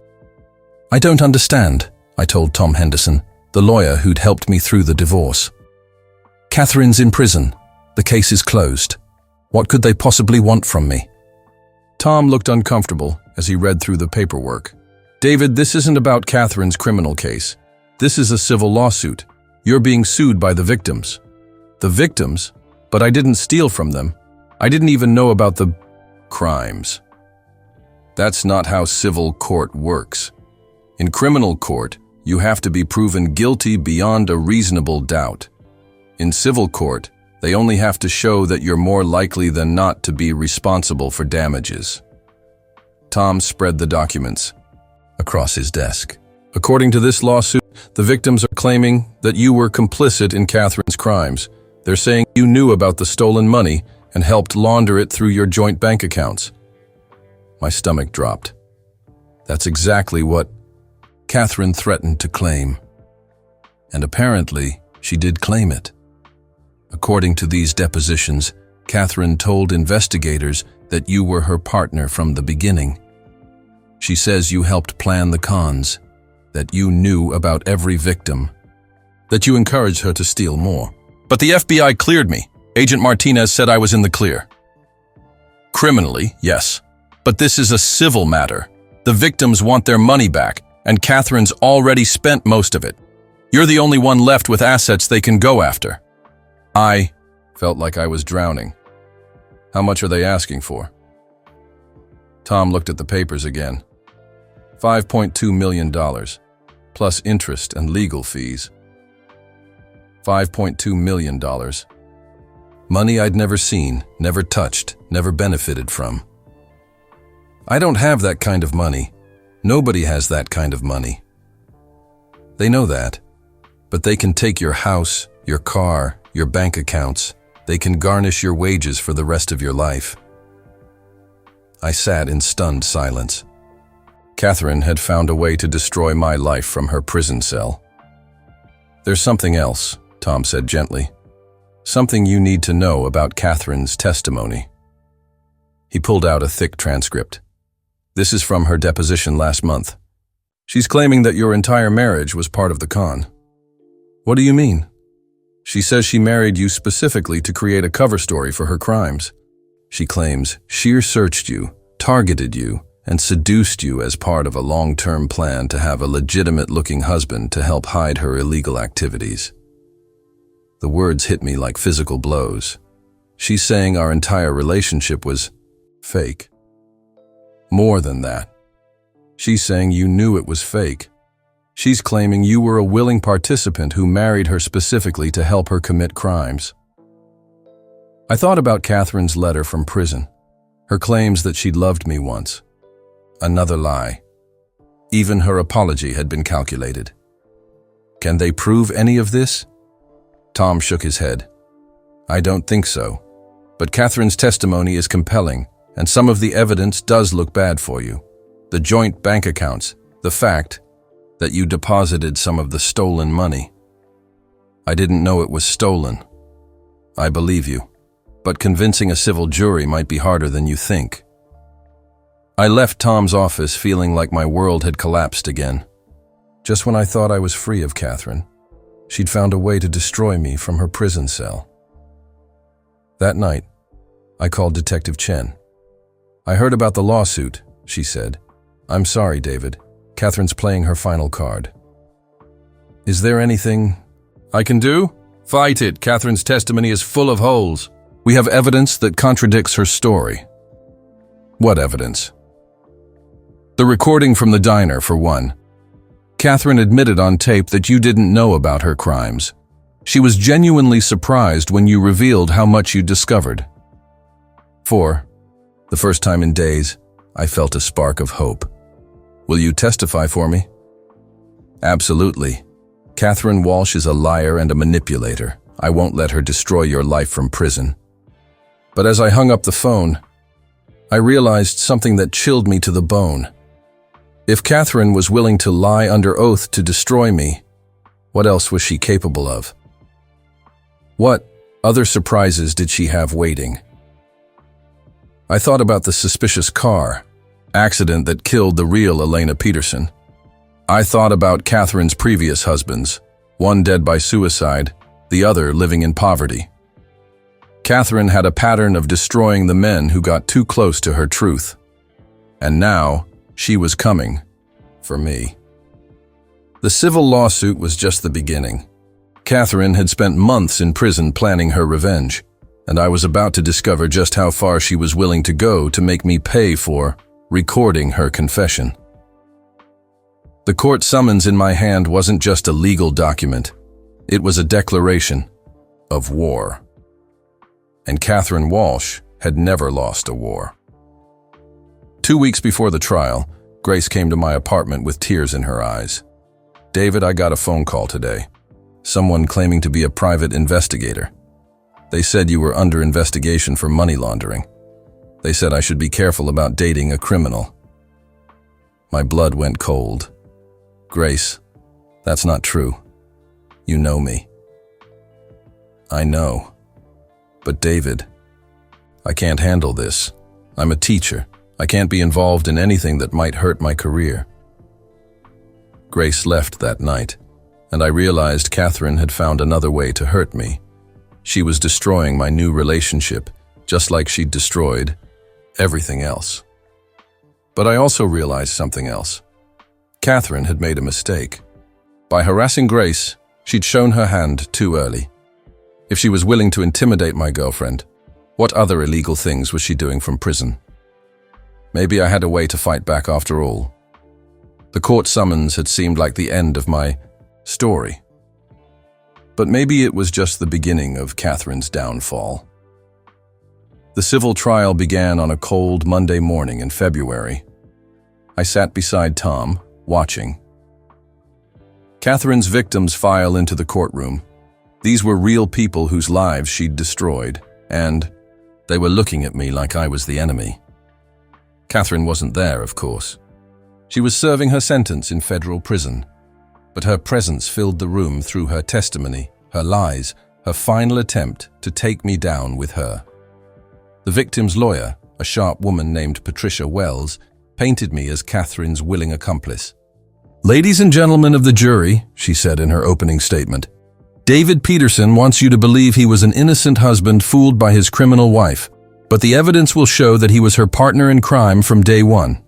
"I don't understand," I told Tom Henderson, the lawyer who'd helped me through the divorce. "Catherine's in prison. The case is closed. What could they possibly want from me?" Tom looked uncomfortable as he read through the paperwork. "David, this isn't about Catherine's criminal case. This is a civil lawsuit. You're being sued by the victims." "The victims? But I didn't steal from them. I didn't even know about the crimes." "That's not how civil court works. In criminal court, you have to be proven guilty beyond a reasonable doubt. In civil court, they only have to show that you're more likely than not to be responsible for damages." Tom spread the documents across his desk. "According to this lawsuit, the victims are claiming that you were complicit in Catherine's crimes. They're saying you knew about the stolen money and helped launder it through your joint bank accounts." My stomach dropped. That's exactly what Catherine threatened to claim. And apparently, she did claim it. According to these depositions, Catherine told investigators that you were her partner from the beginning. She says you helped plan the cons, that you knew about every victim, that you encouraged her to steal more. "But the FBI cleared me. Agent Martinez said I was in the clear." "Criminally, yes. But this is a civil matter. The victims want their money back, and Catherine's already spent most of it. You're the only one left with assets they can go after. I felt like I was drowning. How much are they asking for? Tom looked at the papers again. $5.2 million, plus interest and legal fees. $5.2 million. Money I'd never seen, never touched, never benefited from. I don't have that kind of money. Nobody has that kind of money. They know that, but they can take your house, your car, your bank accounts. They can garnish your wages for the rest of your life. I sat in stunned silence. Catherine had found a way to destroy my life from her prison cell. There's something else, Tom said gently. Something you need to know about Catherine's testimony. He pulled out a thick transcript. This is from her deposition last month. She's claiming that your entire marriage was part of the con. What do you mean? She says she married you specifically to create a cover story for her crimes. She claims she searched you, targeted you, and seduced you as part of a long-term plan to have a legitimate-looking husband to help hide her illegal activities. The words hit me like physical blows. She's saying our entire relationship was fake. More than that. She's saying you knew it was fake. She's claiming you were a willing participant who married her specifically to help her commit crimes. I thought about Catherine's letter from prison, her claims that she'd loved me once. Another lie. Even her apology had been calculated. Can they prove any of this? Tom shook his head. I don't think so. But Catherine's testimony is compelling, and some of the evidence does look bad for you. The joint bank accounts, the fact that you deposited some of the stolen money. I didn't know it was stolen. I believe you, but convincing a civil jury might be harder than you think. I left Tom's office feeling like my world had collapsed again. Just when I thought I was free of Catherine, she'd found a way to destroy me from her prison cell. That night, I called Detective Chen. I heard about the lawsuit, she said. I'm sorry, David. Catherine's playing her final card. Is there anything I can do? Fight it. Catherine's testimony is full of holes. We have evidence that contradicts her story. What evidence? The recording from the diner, for one. Catherine admitted on tape that you didn't know about her crimes. She was genuinely surprised when you revealed how much you discovered. 4. The first time in days, I felt a spark of hope. Will you testify for me? Absolutely. Catherine Walsh is a liar and a manipulator. I won't let her destroy your life from prison. But as I hung up the phone, I realized something that chilled me to the bone. If Catherine was willing to lie under oath to destroy me, what else was she capable of? What other surprises did she have waiting? I thought about the suspicious car accident that killed the real Elena Peterson. I thought about Catherine's previous husbands, one dead by suicide, the other living in poverty. Catherine had a pattern of destroying the men who got too close to her truth. And now, she was coming for me. The civil lawsuit was just the beginning. Catherine had spent months in prison planning her revenge, and I was about to discover just how far she was willing to go to make me pay for recording her confession. The court summons in my hand wasn't just a legal document. It was a declaration of war. And Catherine Walsh had never lost a war. 2 weeks before the trial, Grace came to my apartment with tears in her eyes. David, I got a phone call today. Someone claiming to be a private investigator. They said you were under investigation for money laundering. They said I should be careful about dating a criminal. My blood went cold. Grace, that's not true. You know me. I know. But David, I can't handle this. I'm a teacher. I can't be involved in anything that might hurt my career. Grace left that night, and I realized Catherine had found another way to hurt me. She was destroying my new relationship, just like she'd destroyed everything else. But I also realized something else. Catherine had made a mistake. By harassing Grace, she'd shown her hand too early. If she was willing to intimidate my girlfriend, what other illegal things was she doing from prison? Maybe I had a way to fight back after all. The court summons had seemed like the end of my story. But maybe it was just the beginning of Catherine's downfall. The civil trial began on a cold Monday morning in February. I sat beside Tom, watching. Catherine's victims file into the courtroom. These were real people whose lives she'd destroyed, and they were looking at me like I was the enemy. Catherine wasn't there, of course. She was serving her sentence in federal prison, but her presence filled the room through her testimony, her lies, her final attempt to take me down with her. The victim's lawyer, a sharp woman named Patricia Wells, painted me as Catherine's willing accomplice. "Ladies and gentlemen of the jury," she said in her opening statement, "David Peterson wants you to believe he was an innocent husband fooled by his criminal wife, but the evidence will show that he was her partner in crime from day one."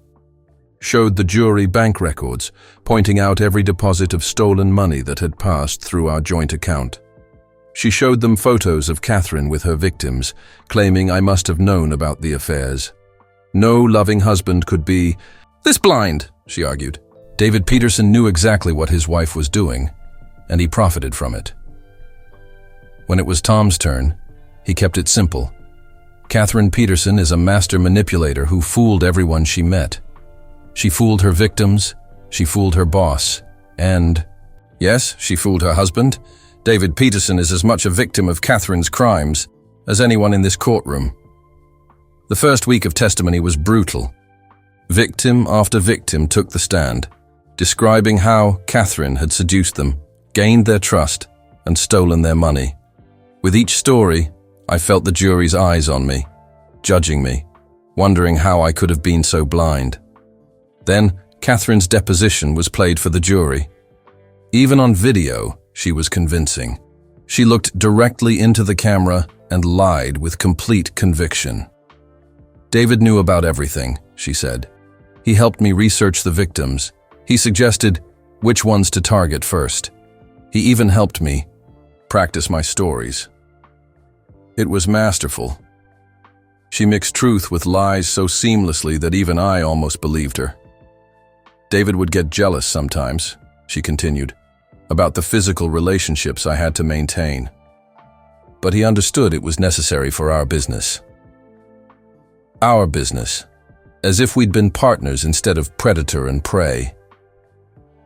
Showed the jury bank records, pointing out every deposit of stolen money that had passed through our joint account. She showed them photos of Catherine with her victims, claiming I must have known about the affairs. No loving husband could be this blind, she argued. David Peterson knew exactly what his wife was doing, and he profited from it. When it was Tom's turn, he kept it simple. Catherine Peterson is a master manipulator who fooled everyone she met. She fooled her victims, she fooled her boss, and, yes, she fooled her husband. David Peterson is as much a victim of Catherine's crimes as anyone in this courtroom. The first week of testimony was brutal. Victim after victim took the stand, describing how Catherine had seduced them, gained their trust, and stolen their money. With each story, I felt the jury's eyes on me, judging me, wondering how I could have been so blind. Then, Catherine's deposition was played for the jury. Even on video, she was convincing. She looked directly into the camera and lied with complete conviction. "David knew about everything," she said. "He helped me research the victims. He suggested which ones to target first. He even helped me practice my stories." It was masterful. She mixed truth with lies so seamlessly that even I almost believed her. "David would get jealous sometimes," she continued, "about the physical relationships I had to maintain. But he understood it was necessary for our business. Our business, as if we'd been partners instead of predator and prey."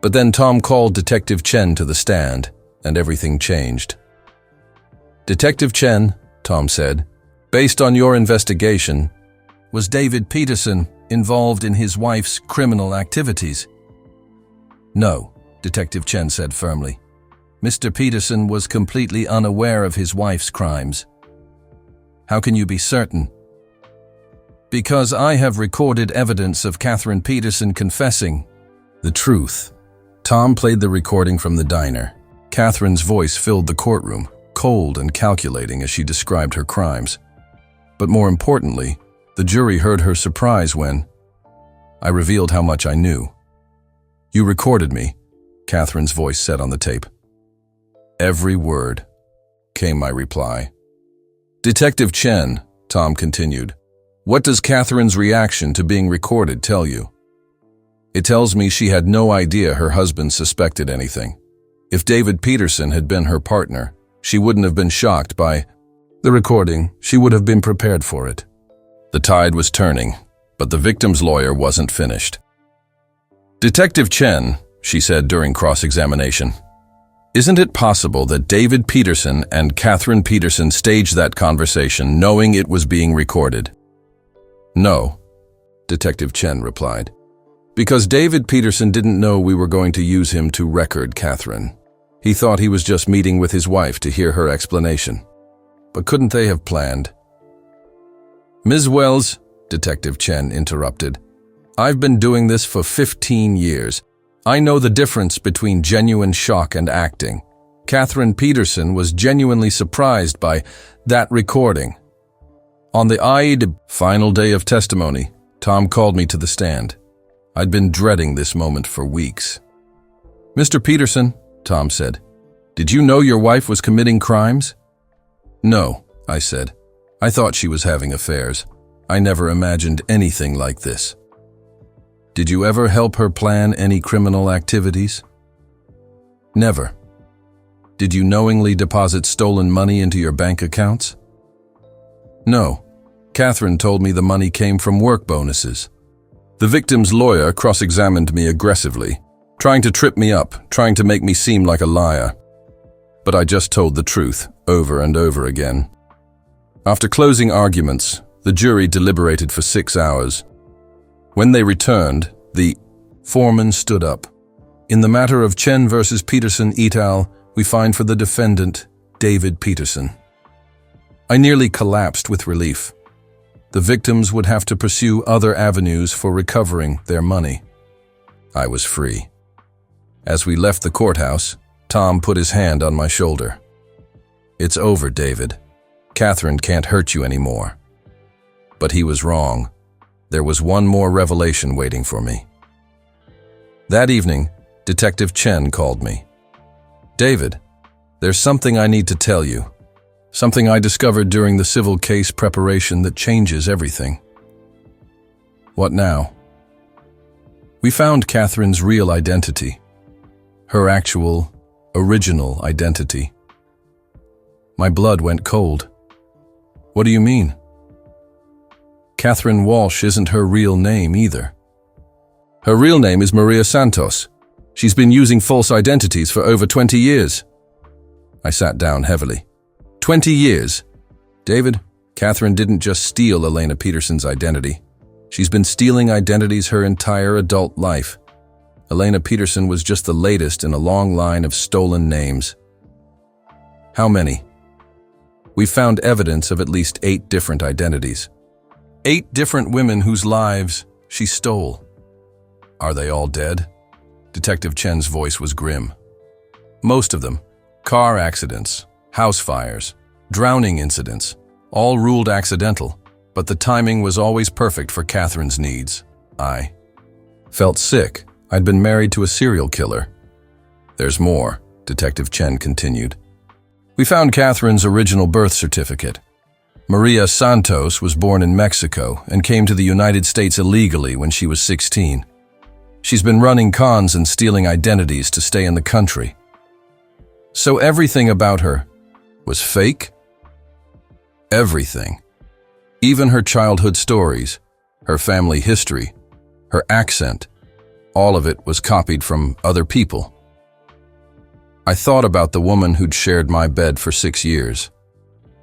But then Tom called Detective Chen to the stand, and everything changed. "Detective Chen," Tom said, "based on your investigation, was David Peterson involved in his wife's criminal activities?" "No," Detective Chen said firmly. "Mr. Peterson was completely unaware of his wife's crimes." "How can you be certain?" "Because I have recorded evidence of Catherine Peterson confessing the truth." Tom played the recording from the diner. Catherine's voice filled the courtroom, cold and calculating as she described her crimes. But more importantly, the jury heard her surprise when I revealed how much I knew. "You recorded me," Catherine's voice said on the tape. "Every word," came my reply. "Detective Chen," Tom continued, "what does Catherine's reaction to being recorded tell you?" "It tells me she had no idea her husband suspected anything. If David Peterson had been her partner, she wouldn't have been shocked by the recording. She would have been prepared for it." The tide was turning, but the victim's lawyer wasn't finished. "Detective Chen," she said during cross-examination, "isn't it possible that David Peterson and Catherine Peterson staged that conversation knowing it was being recorded?" "No," Detective Chen replied, "because David Peterson didn't know we were going to use him to record Catherine. He thought he was just meeting with his wife to hear her explanation. But couldn't they have planned?" "Ms. Wells," Detective Chen interrupted, "I've been doing this for 15 years. I know the difference between genuine shock and acting. Catherine Peterson was genuinely surprised by that recording. On the final day of testimony, Tom called me to the stand. I'd been dreading this moment for weeks. "Mr. Peterson," Tom said, "did you know your wife was committing crimes?" "No," I said. "I thought she was having affairs. I never imagined anything like this." "Did you ever help her plan any criminal activities?" "Never." "Did you knowingly deposit stolen money into your bank accounts?" "No. Catherine told me the money came from work bonuses." The victim's lawyer cross-examined me aggressively, trying to trip me up, trying to make me seem like a liar. But I just told the truth over and over again. After closing arguments, the jury deliberated for 6 hours. When they returned, the foreman stood up. "In the matter of Chen versus Peterson et al., we find for the defendant, David Peterson." I nearly collapsed with relief. The victims would have to pursue other avenues for recovering their money. I was free. As we left the courthouse, Tom put his hand on my shoulder. "It's over, David. Catherine can't hurt you anymore." But he was wrong. There was one more revelation waiting for me. That evening, Detective Chen called me. "David, there's something I need to tell you. Something I discovered during the civil case preparation that changes everything." "What now?" "We found Catherine's real identity. Her actual, original identity." My blood went cold. "What do you mean?" "Catherine Walsh isn't her real name either. Her real name is Maria Santos. She's been using false identities for over 20 years. I sat down heavily. 20 years? David, Catherine didn't just steal Elena Peterson's identity. She's been stealing identities her entire adult life. Elena Peterson was just the latest in a long line of stolen names. How many? We found evidence of at least 8 different identities. 8 different women whose lives she stole. Are they all dead? Detective Chen's voice was grim. Most of them. Car accidents, house fires, drowning incidents, all ruled accidental, but the timing was always perfect for Catherine's needs. I felt sick. I'd been married to a serial killer. There's more, Detective Chen continued. We found Catherine's original birth certificate. Maria Santos was born in Mexico and came to the United States illegally when she was 16. She's been running cons and stealing identities to stay in the country. So everything about her was fake? Everything. Even her childhood stories, her family history, her accent, all of it was copied from other people. I thought about the woman who'd shared my bed for 6 years.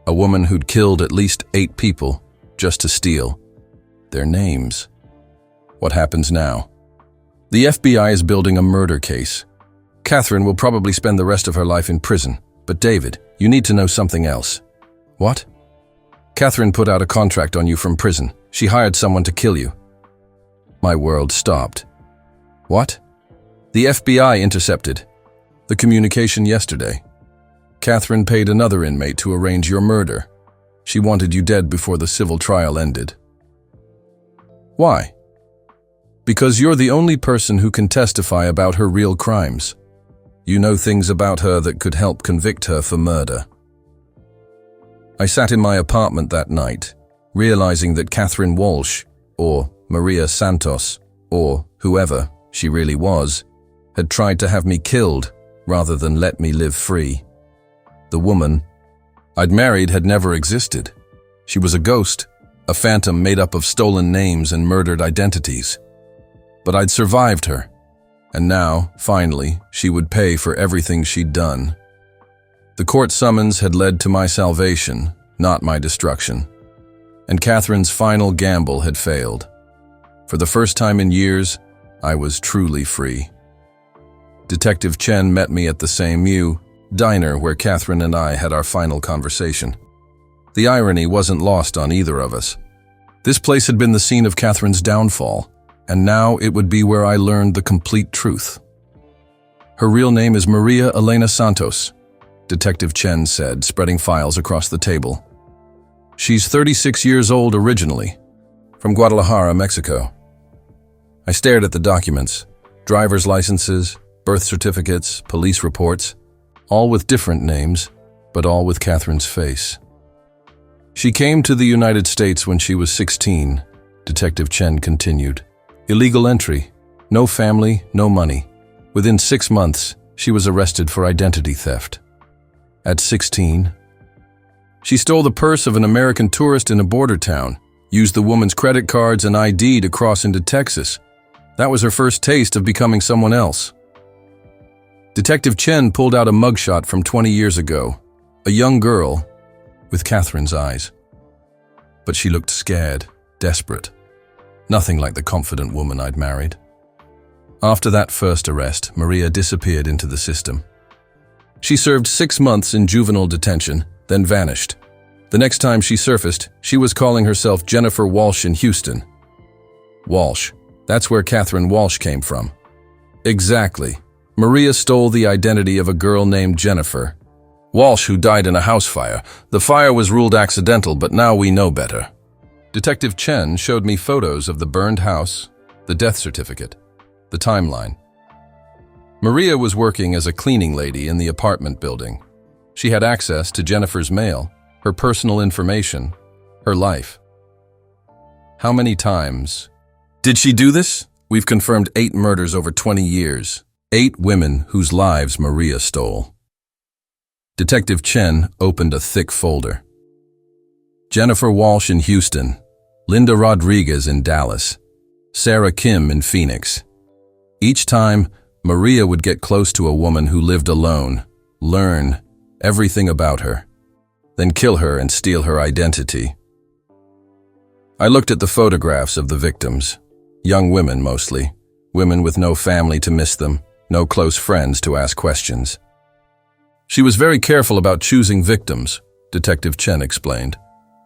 A woman who'd killed at least 8 people just to steal their names. What happens now? The FBI is building a murder case. Catherine will probably spend the rest of her life in prison. But David, you need to know something else. What? Catherine put out a contract on you from prison. She hired someone to kill you. My world stopped. What? The FBI intercepted the communication yesterday. Catherine paid another inmate to arrange your murder. She wanted you dead before the civil trial ended. Why? Because you're the only person who can testify about her real crimes. You know things about her that could help convict her for murder. I sat in my apartment that night, realizing that Catherine Walsh, or Maria Santos, or whoever she really was, had tried to have me killed rather than let me live free. The woman I'd married had never existed. She was a ghost, a phantom made up of stolen names and murdered identities. But I'd survived her, and now, finally, she would pay for everything she'd done. The court summons had led to my salvation, not my destruction. And Catherine's final gamble had failed. For the first time in years, I was truly free. Detective Chen met me at the same diner where Catherine and I had our final conversation. The irony wasn't lost on either of us. This place had been the scene of Catherine's downfall, and now it would be where I learned the complete truth. Her real name is Maria Elena Santos, Detective Chen said, spreading files across the table. She's 36 years old originally. from Guadalajara, Mexico. I stared at the documents, driver's licenses, birth certificates, police reports, all with different names, but all with Catherine's face. She came to the United States when she was 16, Detective Chen continued. Illegal entry, no family, no money. Within 6 months, she was arrested for identity theft. At 16, she stole the purse of an American tourist in a border town, used the woman's credit cards and ID to cross into Texas. That was her first taste of becoming someone else. Detective Chen pulled out a mugshot from 20 years ago, a young girl with Catherine's eyes. But she looked scared, desperate. Nothing like the confident woman I'd married. After that first arrest, Maria disappeared into the system. She served 6 months in juvenile detention, then vanished. The next time she surfaced, she was calling herself Jennifer Walsh in Houston. Walsh, that's where Catherine Walsh came from. Exactly. Maria stole the identity of a girl named Jennifer Walsh who died in a house fire. The fire was ruled accidental, but now we know better. Detective Chen showed me photos of the burned house, the death certificate, the timeline. Maria was working as a cleaning lady in the apartment building. She had access to Jennifer's mail, her personal information, her life. How many times did she do this? We've confirmed 8 murders over 20 years. 8 women whose lives Maria stole. Detective Chen opened a thick folder. Jennifer Walsh in Houston, Linda Rodriguez in Dallas, Sarah Kim in Phoenix. Each time, Maria would get close to a woman who lived alone, learn everything about her, then kill her and steal her identity. I looked at the photographs of the victims, young women mostly, women with no family to miss them, no close friends to ask questions. She was very careful about choosing victims, Detective Chen explained.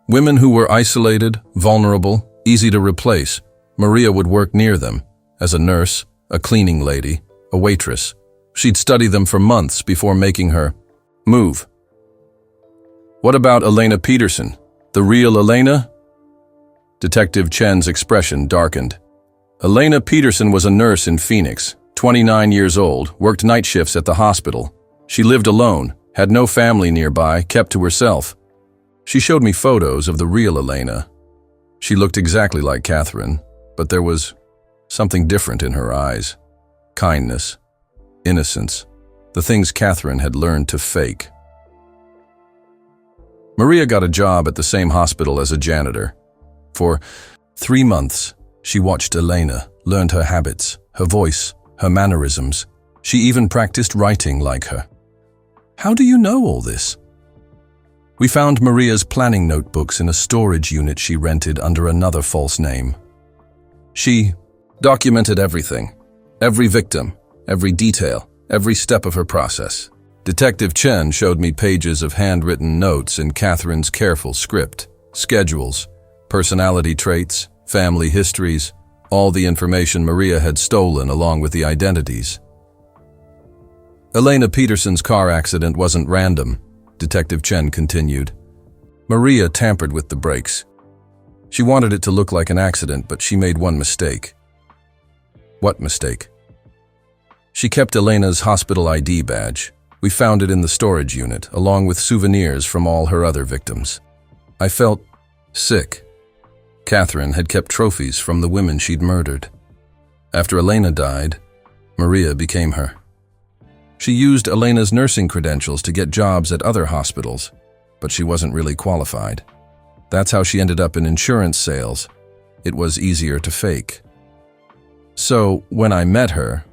Women who were isolated, vulnerable, easy to replace. Maria would work near them, as a nurse, a cleaning lady, a waitress. She'd study them for months before making her move. What about Elena Peterson, the real Elena? Detective Chen's expression darkened. Elena Peterson was a nurse in Phoenix, 29 years old, worked night shifts at the hospital. She lived alone, had no family nearby, kept to herself. She showed me photos of the real Elena. She looked exactly like Catherine, but there was something different in her eyes. Kindness, innocence, the things Catherine had learned to fake. Maria got a job at the same hospital as a janitor. For 3 months, she watched Elena, learned her habits, her voice, her mannerisms. She even practiced writing like her. How do you know all this? We found Maria's planning notebooks in a storage unit she rented under another false name. She documented everything, every victim, every detail, every step of her process. Detective Chen showed me pages of handwritten notes in Catherine's careful script, schedules, personality traits, family histories, all the information Maria had stolen along with the identities. Elena Peterson's car accident wasn't random, Detective Chen continued. Maria tampered with the brakes. She wanted it to look like an accident, but she made one mistake. What mistake? She kept Elena's hospital ID badge. We found it in the storage unit, along with souvenirs from all her other victims. I felt sick. Catherine had kept trophies from the women she'd murdered. After Elena died, Maria became her. She used Elena's nursing credentials to get jobs at other hospitals, but she wasn't really qualified. That's how she ended up in insurance sales. It was easier to fake. So, when I met her,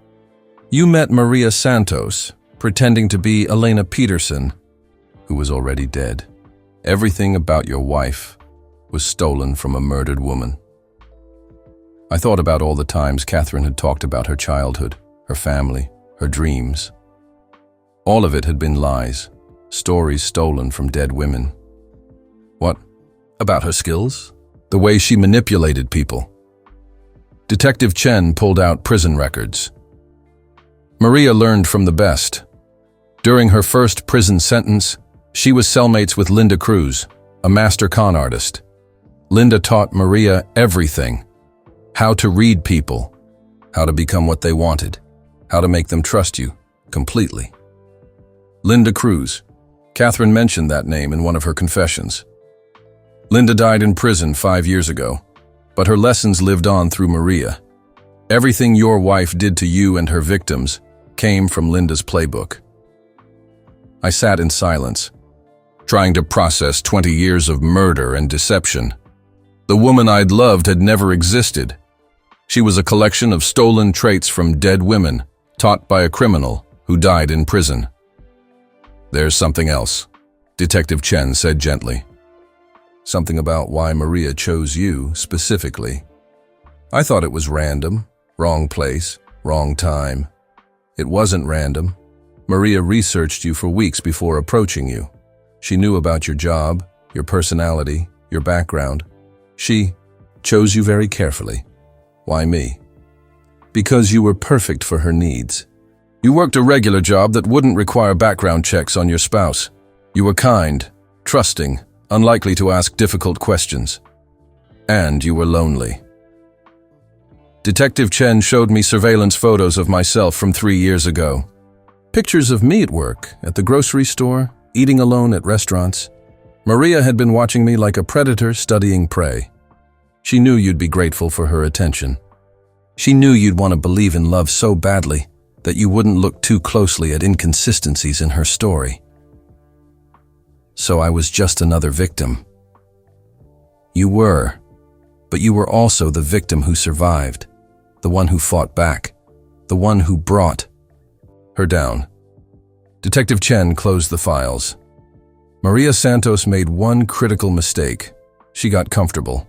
you met Maria Santos, pretending to be Elena Peterson, who was already dead. Everything about your wife was stolen from a murdered woman. I thought about all the times Catherine had talked about her childhood, her family, her dreams. All of it had been lies, stories stolen from dead women. What about her skills? The way she manipulated people. Detective Chen pulled out prison records. Maria learned from the best. During her first prison sentence, she was cellmates with Linda Cruz, a master con artist. Linda taught Maria everything. How to read people, how to become what they wanted, how to make them trust you completely. Linda Cruz. Catherine mentioned that name in one of her confessions. Linda died in prison 5 years ago, but her lessons lived on through Maria. Everything your wife did to you and her victims came from Linda's playbook. I sat in silence, trying to process 20 years of murder and deception. The woman I'd loved had never existed. She was a collection of stolen traits from dead women, taught by a criminal who died in prison. "There's something else," Detective Chen said gently. "Something about why Maria chose you specifically. I thought it was random, wrong place, wrong time. It wasn't random. Maria researched you for weeks before approaching you. She knew about your job, your personality, your background. She chose you very carefully. Why me? Because you were perfect for her needs. You worked a regular job that wouldn't require background checks on your spouse. You were kind, trusting, unlikely to ask difficult questions. And you were lonely." Detective Chen showed me surveillance photos of myself from 3 years ago. Pictures of me at work, at the grocery store, eating alone at restaurants. Maria had been watching me like a predator studying prey. She knew you'd be grateful for her attention. She knew you'd want to believe in love so badly that you wouldn't look too closely at inconsistencies in her story. So I was just another victim. You were, but you were also the victim who survived, the one who fought back, the one who brought her down. Detective Chen closed the files. Maria Santos made one critical mistake. She got comfortable.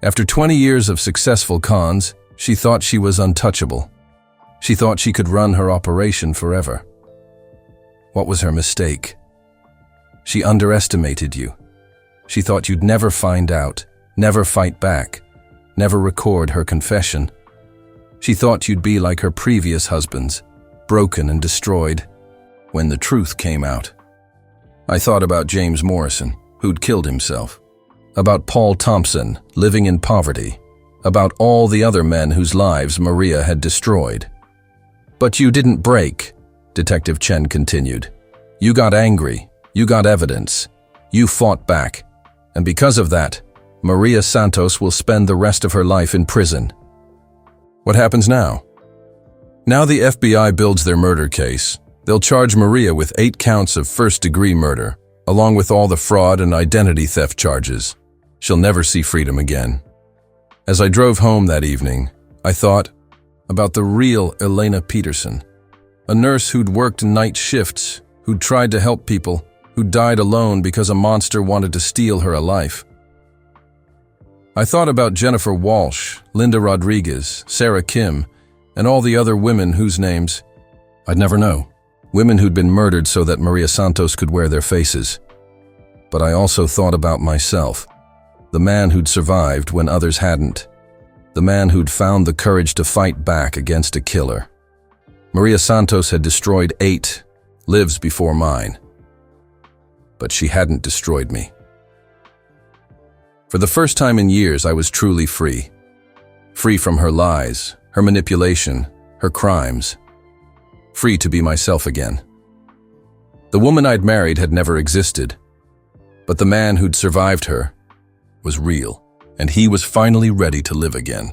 After 20 years of successful cons, she thought she was untouchable. She thought she could run her operation forever. What was her mistake? She underestimated you. She thought you'd never find out, never fight back, never record her confession. She thought you'd be like her previous husbands, broken and destroyed. When the truth came out, I thought about James Morrison, who'd killed himself, about Paul Thompson, living in poverty, about all the other men whose lives Maria had destroyed. "But you didn't break," Detective Chen continued. "You got angry, you got evidence, you fought back, and because of that, Maria Santos will spend the rest of her life in prison." What happens now? Now the FBI builds their murder case. They'll charge Maria with 8 counts of first-degree murder, along with all the fraud and identity theft charges. She'll never see freedom again. As I drove home that evening, I thought about the real Elena Peterson, a nurse who'd worked night shifts, who'd tried to help people, who died alone because a monster wanted to steal her life. I thought about Jennifer Walsh, Linda Rodriguez, Sarah Kim, and all the other women whose names I'd never know. Women who'd been murdered so that Maria Santos could wear their faces. But I also thought about myself, the man who'd survived when others hadn't, the man who'd found the courage to fight back against a killer. Maria Santos had destroyed 8 lives before mine, but she hadn't destroyed me. For the first time in years, I was truly free. Free from her lies, her manipulation, her crimes. Free to be myself again. The woman I'd married had never existed, but the man who'd survived her was real, and he was finally ready to live again.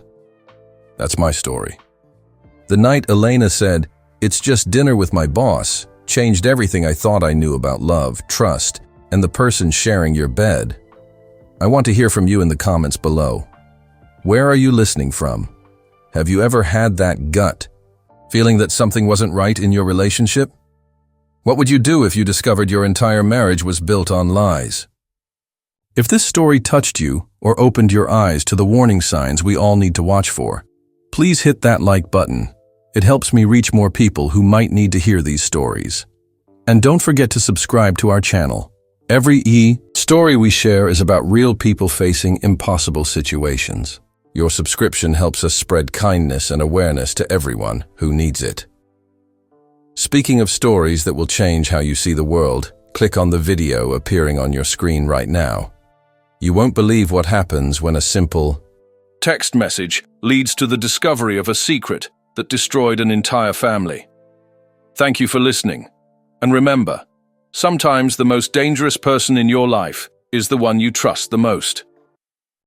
That's my story. The night Elena said, "It's just dinner with my boss," changed everything I thought I knew about love, trust, and the person sharing your bed. I want to hear from you in the comments below. Where are you listening from? Have you ever had that gut feeling that something wasn't right in your relationship? What would you do if you discovered your entire marriage was built on lies? If this story touched you or opened your eyes to the warning signs we all need to watch for, please hit that like button. It helps me reach more people who might need to hear these stories. And don't forget to subscribe to our channel. Every story we share is about real people facing impossible situations. Your subscription helps us spread kindness and awareness to everyone who needs it. Speaking of stories that will change how you see the world, click on the video appearing on your screen right now. You won't believe what happens when a simple text message leads to the discovery of a secret that destroyed an entire family. Thank you for listening. And remember, sometimes the most dangerous person in your life is the one you trust the most.